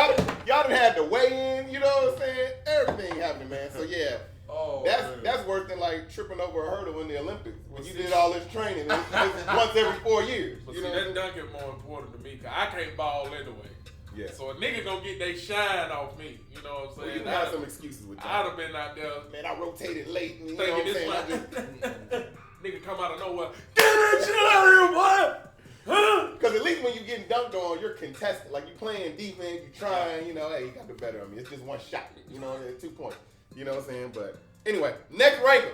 y'all done had to weigh in, you know what I'm saying? Everything happening, man. So yeah. Oh, That's worse than like tripping over a hurdle in the Olympics when you did all this training. It's once every 4 years. But You see, know? that dunk is more important to me, cause I can't ball anyway. Yeah. So a nigga gonna get they shine off me. You know what I'm Well, saying? you can have some excuses with I'd that. have been out there Man, I rotated late. And, you know what thinking I'm saying? I this just, nigga come out of nowhere. Get that shit out of here, boy! Huh? Because at least when you're getting dunked on, you're contested. Like, you're playing defense, you're trying, you know, hey, you got the better of me. It's just one shot, you know, it's 2 points. You know what I'm saying? But anyway, next ranking.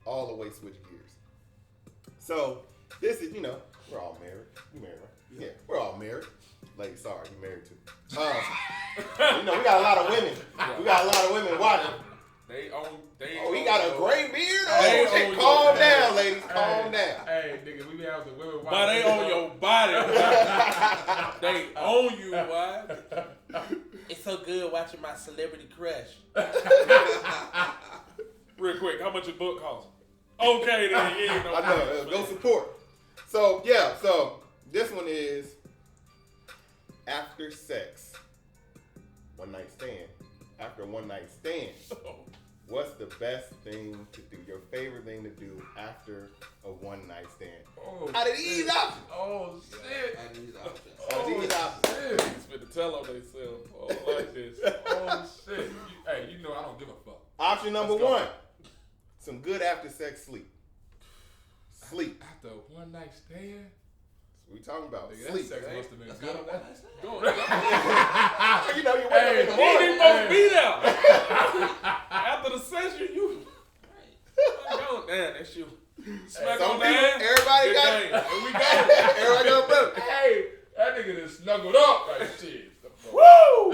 All the way switch gears. So, this is, you know, we're all married. You married, right? Yeah, we're all married. Lady, sorry, you married too. You know, we got a lot of women. We got a lot of women watching. They Oh, he got a gray beard? They Oh, shit, own calm your- down, ladies. Calm down. Hey, nigga, we be having some women. But they on your body. They own you, boy. It's so good watching my celebrity crush. Real quick, how much your book cost? Okay, then you ain't no I know. Go support. So, yeah. So, this one is after sex. One night stand. After a one night stand. What's the best thing to do? Your favorite thing to do after a one night stand? Oh, Out of these options. oh, shit. I need options. Out of these options. Shit. Niggas finna tell on themselves. Oh, like this. Oh, shit. Hey, you know I don't give a fuck. Option number Let's go. 1. Some good after sex sleep. Sleep. After a one night stand, That's what we talking about. nigga, that Sleep. sex must have been That's good. not a one night stand. You know, you wake up in the He morning. ain't supposed to be there. After the session, you. Damn, that's you. Smack Some on the people, hand. everybody Good got game. Here we go. Everybody got a brother. Hey, that nigga just snuggled up like shit. Woo!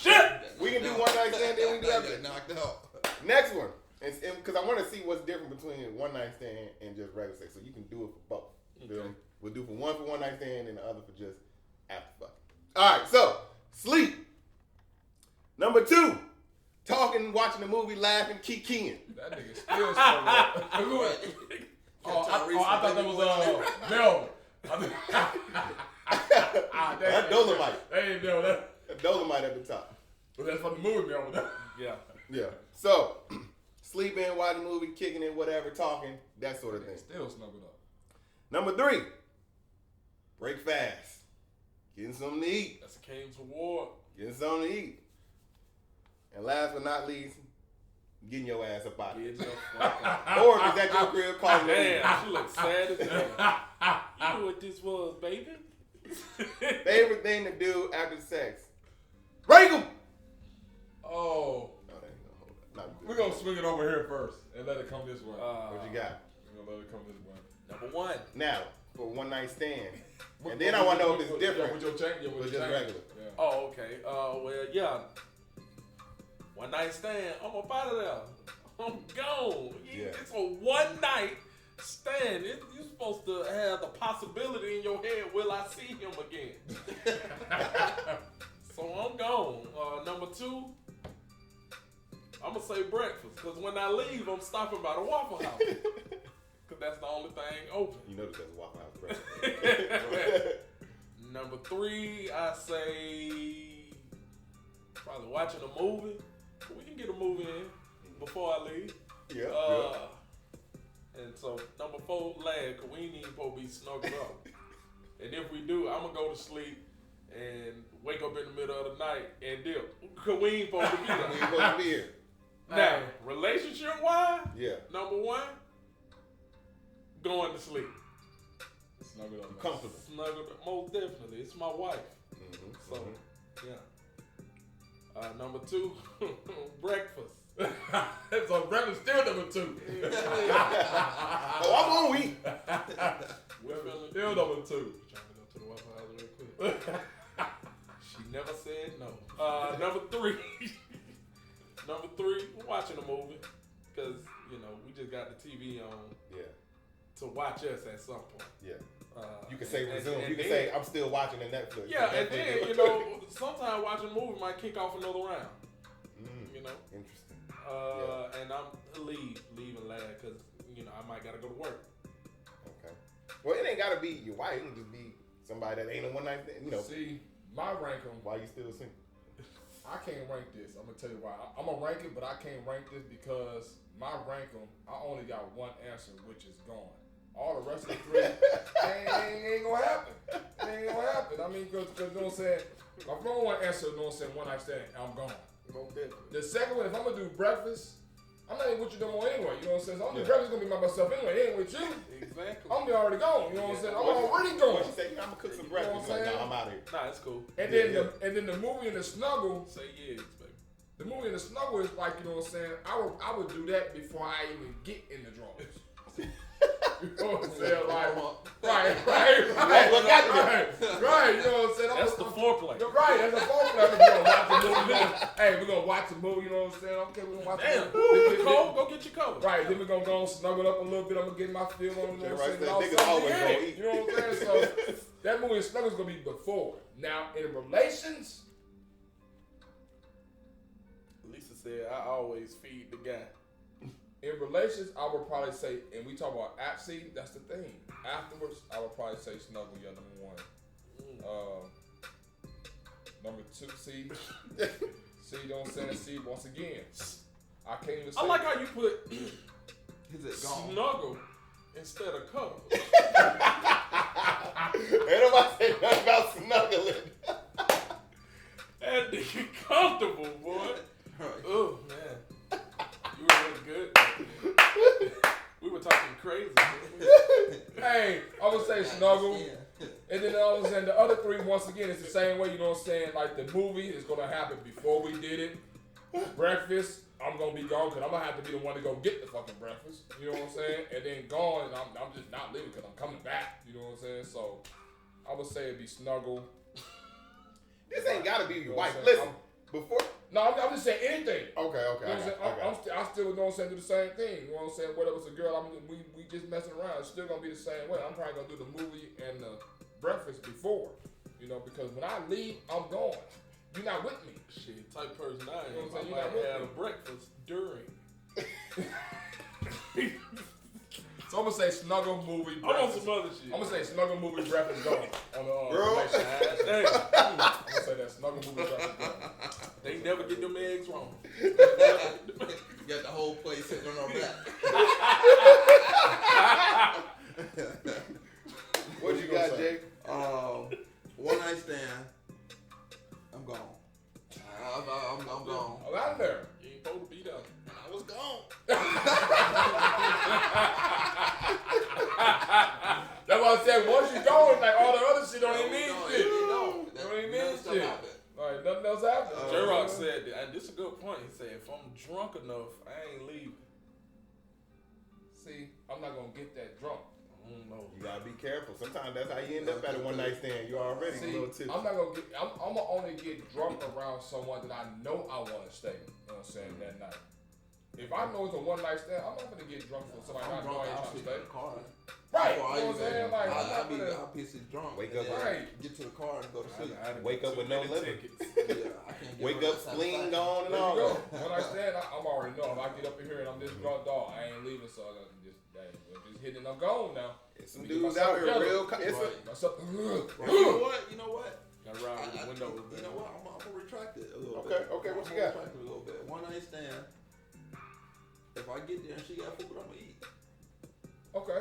Shit! We can do one night stand, then we do Got after. knocked out. Next one. Because I want to see what's different between a one night stand and just regular sex. So you can do it for both. Feel me? We'll do for one night stand and the other for just after fuck. All right, so sleep. Number 2, talking, watching the movie, laughing, kikiing. That nigga still snuggled up. Who is- Oh, I thought that was Melvin. That Dolomite. They ain't know that. That Dolomite at the top. But that's from the movie Melvin. Yeah. Yeah. So, sleeping, watching the movie, kicking it, whatever, talking, that sort of thing. Still snuggled up. Number 3, break fast. Getting something to eat. That's a King's Award. Getting something to eat. And last but not least, getting your ass up out of here. Get the fuck out. Or if it's at your crib, calling it. Damn, she looks sad as hell. You know what this was, baby? Favorite thing to do after sex. Break them! Oh, No, that ain't gonna hold up. Not we're good. gonna swing it over here first and let it come this way. What you got? We're gonna let it come this way. Number 1. Now, for one night stand. And then I want to know if it's different. Yeah, with your chain. Yeah, Or with just your chain. regular. Yeah. Oh, okay. Well, yeah. One night stand. I'm up out of there. I'm gone. Yeah. It's a one night stand. You're supposed to have the possibility in your head, will I see him again? So So I'm gone. Number 2, I'm gonna say breakfast, cause when I leave, I'm stopping by the Waffle House, cause that's the only thing open. You know because Waffle House breakfast. Number 3, I say probably watching a movie. We can get a movie in before I leave. Yeah. And so number 4, lad, cause we ain't even supposed to be snuggled up. And if we do, I'm gonna go to sleep and wake up in the middle of the night and dip. Cause we ain't supposed to be We there. ain't supposed to be here. Now, relationship wise, Yeah. number 1, going to sleep. Snuggle up. Comfortable. Snuggled up, most definitely. It's my wife. Mm-hmm. So, yeah. Number 2, breakfast. So breakfast still number 2. Oh, I'm on week. Still number 2. Trying to go to the Waffle House real quick. She never said no. Number 3. Number 3, we're watching a movie. Because, you know, we just got the TV on Yeah. to watch us at some point. Yeah. You can say and- resume. and You can then- say I'm still watching the Netflix. Yeah, and then, you know, sometimes watching a movie might kick off another round. You know? Interesting. And I'm leaving lad because, you know, I might got to go to work. Okay. Well, it ain't gotta be your wife. It can just be somebody that ain't a one night thing. You know. See, my rank 'em, Why you still single? I can't rank this. I'm gonna tell you why. I'm gonna rank it, but I can't rank this because my rank 'em, I only got one answer, which is gone. All the rest of the 3 ain't gonna happen. It ain't gonna happen. I mean, cause you know what I'm saying. My number 1 answer, you know what I'm saying, one night stand, I'm gone. The second one, if I'm gonna do breakfast, I'm not even with you no more anyway. You know what I'm saying? So I'm gonna do breakfast gonna be by myself anyway. It ain't with you. Exactly. I'm gonna be already gone. You know what I'm saying? I'm already What going. you say? I'm gonna cook some You know breakfast. what I'm Like, saying? nah, I'm out of here. Nah, it's cool. And Yeah, then the movie and the snuggle. Say yes, baby. The movie and the snuggle is like, you know what I'm saying? I would do that before I even get in the drawers. You know what I'm saying? Like, right. Look at me. Right, you know what I'm saying? That's the foreplay. Right, that's the foreplay. We're gonna watch the movie. Hey, we're gonna watch the movie, you know what I'm saying? Okay, we're gonna watch Damn, the movie. Cole, go get your cover. Right, then we're gonna go snuggle up a little bit. I'm gonna get my feel on, you know what I'm saying? Right, All niggas something always in gonna it, eat. you know what I'm saying? So that movie and snuggle's gonna be before. Now, in relations, Lisa said, I always feed the guy. I would probably say, and we talk about see, that's the thing. Afterwards, I would probably say snuggle, yeah, number 1. Number 2, see, you know what I'm saying? See, once again, I can't even say. I like how you put Is it gone? snuggle instead of cuddle. Ain't nobody say nothing about snuggling. That nigga comfortable, boy. Right. Oh, man. You were really good. We were talking crazy. Hey, I would say snuggle. Yeah. And then all of a sudden, the other 3, once again, it's the same way, you know what I'm saying? Like the movie is gonna happen before we did it. Breakfast, I'm gonna be gone because I'm gonna have to be the one to go get the fucking breakfast. You know what I'm saying? And then gone, and I'm just not leaving because I'm coming back. You know what I'm saying? So I would say it'd be snuggle. This ain't gotta be your You know what wife. I'm saying? Listen, before. No, I'm just saying anything. Okay. You know what I'm saying? I still, you know what I'm saying, do the same thing. You know what I'm saying? Whether it's a girl, we just messing around. It's still gonna be the same way. I'm probably gonna do the movie and the breakfast before. You know, because when I leave, I'm gone. You're not with me. Shit, type person I You know am. what I'm saying? I You're might not have with a breakfast during. So I'm gonna say snuggle movie. I'm on Breakfast. some other shit. I'm gonna say snuggle movie breakfast gone on the Bro. relation. Damn. I'm gonna say that snuggle movie breakfast gone. They never get them eggs wrong. You got the whole place sitting on our back. What you got, Jake? One night stand. I'm gone. I'm gone. I'm out of there. You ain't supposed to be there. I was gone. That's why I said once you go, it's like all the other shit don't even mean No, shit. no, Don't even mean none of stuff shit. happened. Like nothing else happened. J-Rock said, and this is a good point, he said, if I'm drunk enough, I ain't leaving. See, I'm not gonna get that drunk. I don't know. You gotta be careful. Sometimes that's how you end up at a one night stand. You already a See, little tipsy. I'm not gonna get. I'm gonna only get drunk around someone that I know I want to stay. You know what I'm saying that night. If I know it's a one night stand, I'm not gonna get drunk for somebody I know I ain't I'll trying to sleep stay. in the car. Right. Before You know what I'm saying? Like, I'm not I'll gonna. pissy drunk. Wake and up then right. Get to the car and go to sleep. Wake up with no limit. Yeah, I can't get Wake no up, spleen satisfaction. gone, and There all you go. that. When I stand, I'm already know. If I get up in here and I'm this drunk dog, I ain't leaving, so I'm just hitting and I'm gone now. It's some Let me get dudes myself out here together. real. It's a, Myself, Right. You know what? Gotta ride with the window. You know what? I'm gonna retract it a little Okay, bit. okay, what you I'm got? gonna retract it a little bit. One night stand. If I get there and she got food, I'm gonna eat. Okay.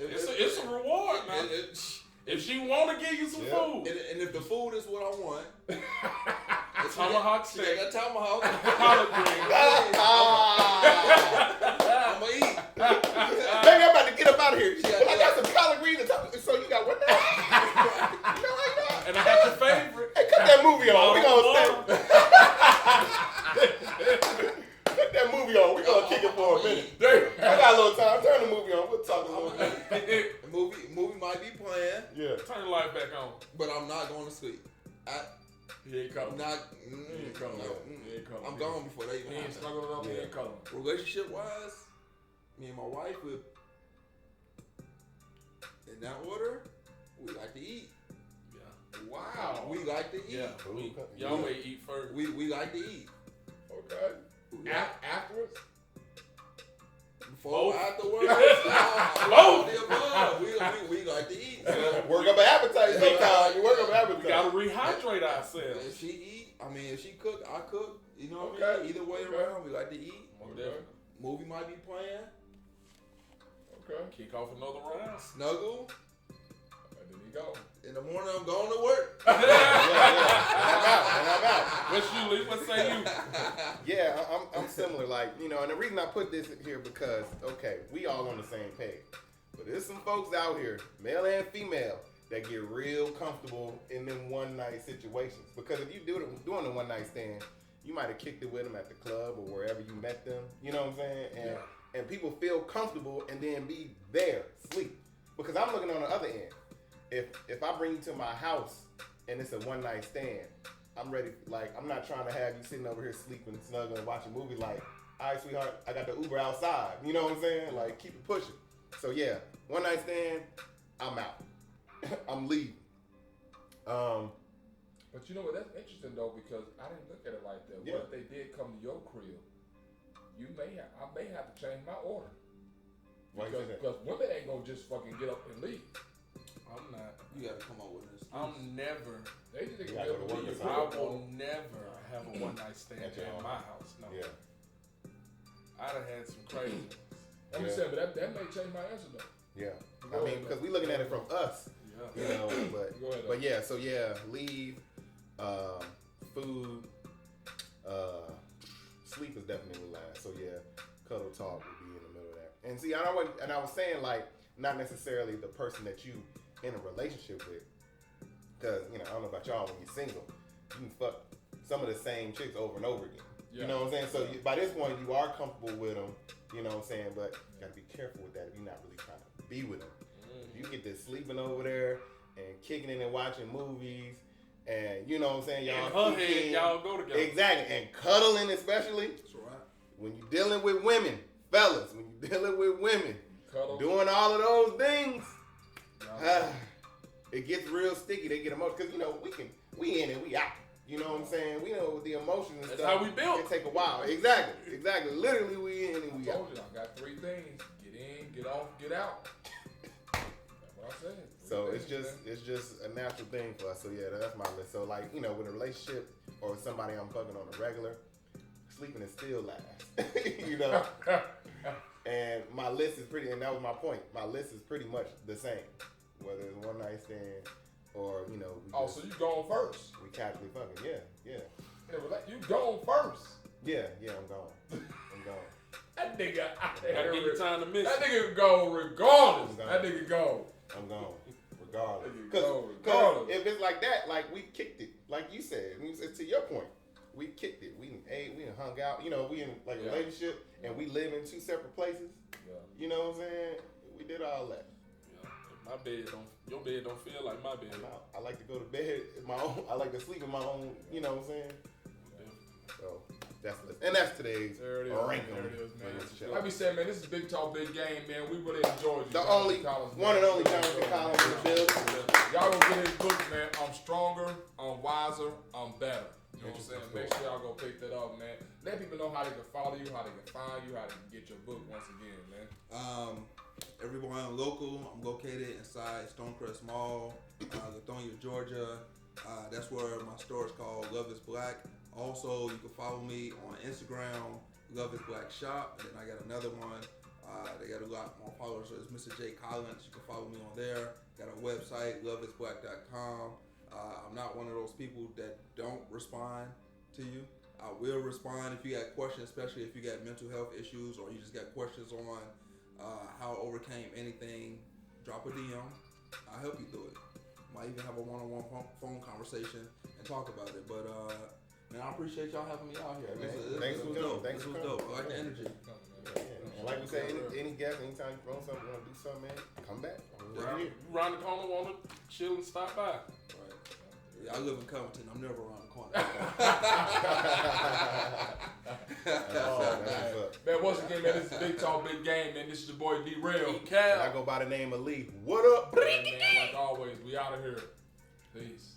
It's a reward, man. If she want to give you some food, And if the food is what I want, tomahawk she steak, got that tomahawk. collard greens. I'm gonna eat. baby, I'm about to get up out of here. Well, I got some collard greens and taco. So you got what now? you know. And I got your favorite. Hey, cut that movie on. We Bottled gonna stay. Cut that movie on. We gonna kick it for a minute. I got a little time. Turn the movie on. We'll talk a little bit. Movie might be playing, Yeah. Turn the light back on. but I'm not going to sleep. He ain't coming. Not. He ain't coming. No, He ain't coming. I'm gone before they even He ain't happen. snuggling up. He Yeah. ain't coming. Relationship wise, me and my wife would, in that order, we like to eat. Wow. We like to eat. Yeah. Y'all may eat first. We like to eat. Okay. We Afterwards. Before, Both. afterwards, Both. all the above. We like to eat. So, Work up an appetite sometime. You work up an We gotta appetite. rehydrate ourselves. if she eat, I mean, if she cook, I cook. You know what I Okay. mean? Either way Okay. around, we like to eat. Okay. Movie might be playing. Okay. Kick off another round. Snuggle. And then he go. In the morning, I'm going to work. Yeah. And I'm out. What's you, Lee? What say you? Yeah, I'm similar. Like, you know, and the reason I put this here because, okay, we all on the same page. But there's some folks out here, male and female, that get real comfortable in them one night situations. Because if you doing the one night stand, you might have kicked it with them at the club or wherever you met them. You know what I'm saying? And people feel comfortable and then be there, sleep. Because I'm looking on the other end. If I bring you to my house and it's a one night stand, I'm ready. Like, I'm not trying to have you sitting over here sleeping, snuggling, watching a movie. Like, all right, sweetheart, I got the Uber outside. You know what I'm saying? Like, keep it pushing. So yeah, one night stand, I'm out. I'm leaving. But you know what? That's interesting though, because I didn't look at it like that. Yeah. What if they did come to your crib? I may have to change my order. Why you say that? Because women ain't gonna just fucking get up and leave. I'm not. You got to come up with this. I'm never. They just You gonna gotta get go up to and work leave. or I will never have a one night stand At your in home. my house. No. Yeah. I'd have had some crazy ones. I'm just saying, but that may change my answer though. Yeah. Go I mean, ahead, because we looking at it from us. Yeah. You know, Go ahead, but yeah, so yeah, leave, food, sleep is definitely last. So yeah, cuddle talk would be in the middle of that. And see, I was saying like not necessarily the person that you in a relationship with, because you know I don't know about y'all when you're single, you can fuck some of the same chicks over and over again. Yeah. You know what I'm saying? So by this point, you are comfortable with them. You know what I'm saying? But you gotta be careful with that if you're not really trying to be with them. You get this sleeping over there and kicking it and watching movies, and you know what I'm saying, y'all. In her head, y'all go together. Exactly, and cuddling especially That's right. when you're dealing with women, fellas. When you're dealing with women, Cuddle. doing all of those things, Yeah. it gets real sticky. They get emotional because you know we in and we out. You know what I'm saying? We know with the emotions and That's stuff. how we built. It take a while. Exactly. Literally, we in and I we out. told you, I got three things: get in, get off, get out. That's what I said. So Three it's things, just man. it's just a natural thing for us. So yeah, that's my list. So like, you know, with a relationship or with somebody I'm fucking on a regular, sleeping is still last. You know? And my list is pretty, and that was my point. My list is pretty much the same. Whether it's one night stand or, you know, So you going first? we casually fucking. Yeah. Yeah, but like, you going first. Yeah, I'm gone. I'm gone. That nigga, Gotta give you time to miss that it. nigga go regardless. I'm gone. That nigga go. I'm gone. Regardless. There you Because go, regardless. if it's like that, like we kicked it. Like you said, to your point, we kicked it. We ate, we done hung out. You know, we in like a Yeah. relationship and we live in two separate places. Yeah. You know what I'm saying? We did all that. Yeah. My bed your bed don't feel like my bed. I'm out. I like to go to bed in my own. I like to sleep in my own. You know what I'm saying? So That's today's There it is. ranking. There it is, for this show. man. Like we said, man, this is Big Talk, Big Game, man. We really enjoyed you. The Jonathan only Collins, one man. and only Jonathan Collins in the building. Y'all go get his book, man. I'm stronger, I'm wiser, I'm better. You know what I'm saying? Make sure y'all go pick that up, man. Let people know how they can follow you, how they can find you, how they can get your book once again, man. Everyone local. I'm located inside Stonecrest Mall, Lithonia, Georgia. That's where my store is called Love is Black. Also, you can follow me on Instagram, Love is Black Shop. And then I got another one. They got a lot more followers. So it's Mr. J Collins. You can follow me on there. Got a website, loveisblack.com. I'm not one of those people that don't respond to you. I will respond if you got questions, especially if you got mental health issues or you just got questions on how I overcame anything. Drop a DM. I'll help you through it. Might even have a one-on-one phone conversation and talk about it. But man, I appreciate y'all having me out here. Thanks for coming. Thanks This for was coming. dope. I like the energy. And like we said, any guest, anytime you want something, want to do something, man, come back. Round the corner, want to chill and stop by. Right. Yeah, I live in Covington. I'm never around the corner. Man, once again, man, this is Big Talk, Big Game, man. This is your boy D-Rail. And I go by the name of Lee. What up? Man, like always, we out of here. Peace.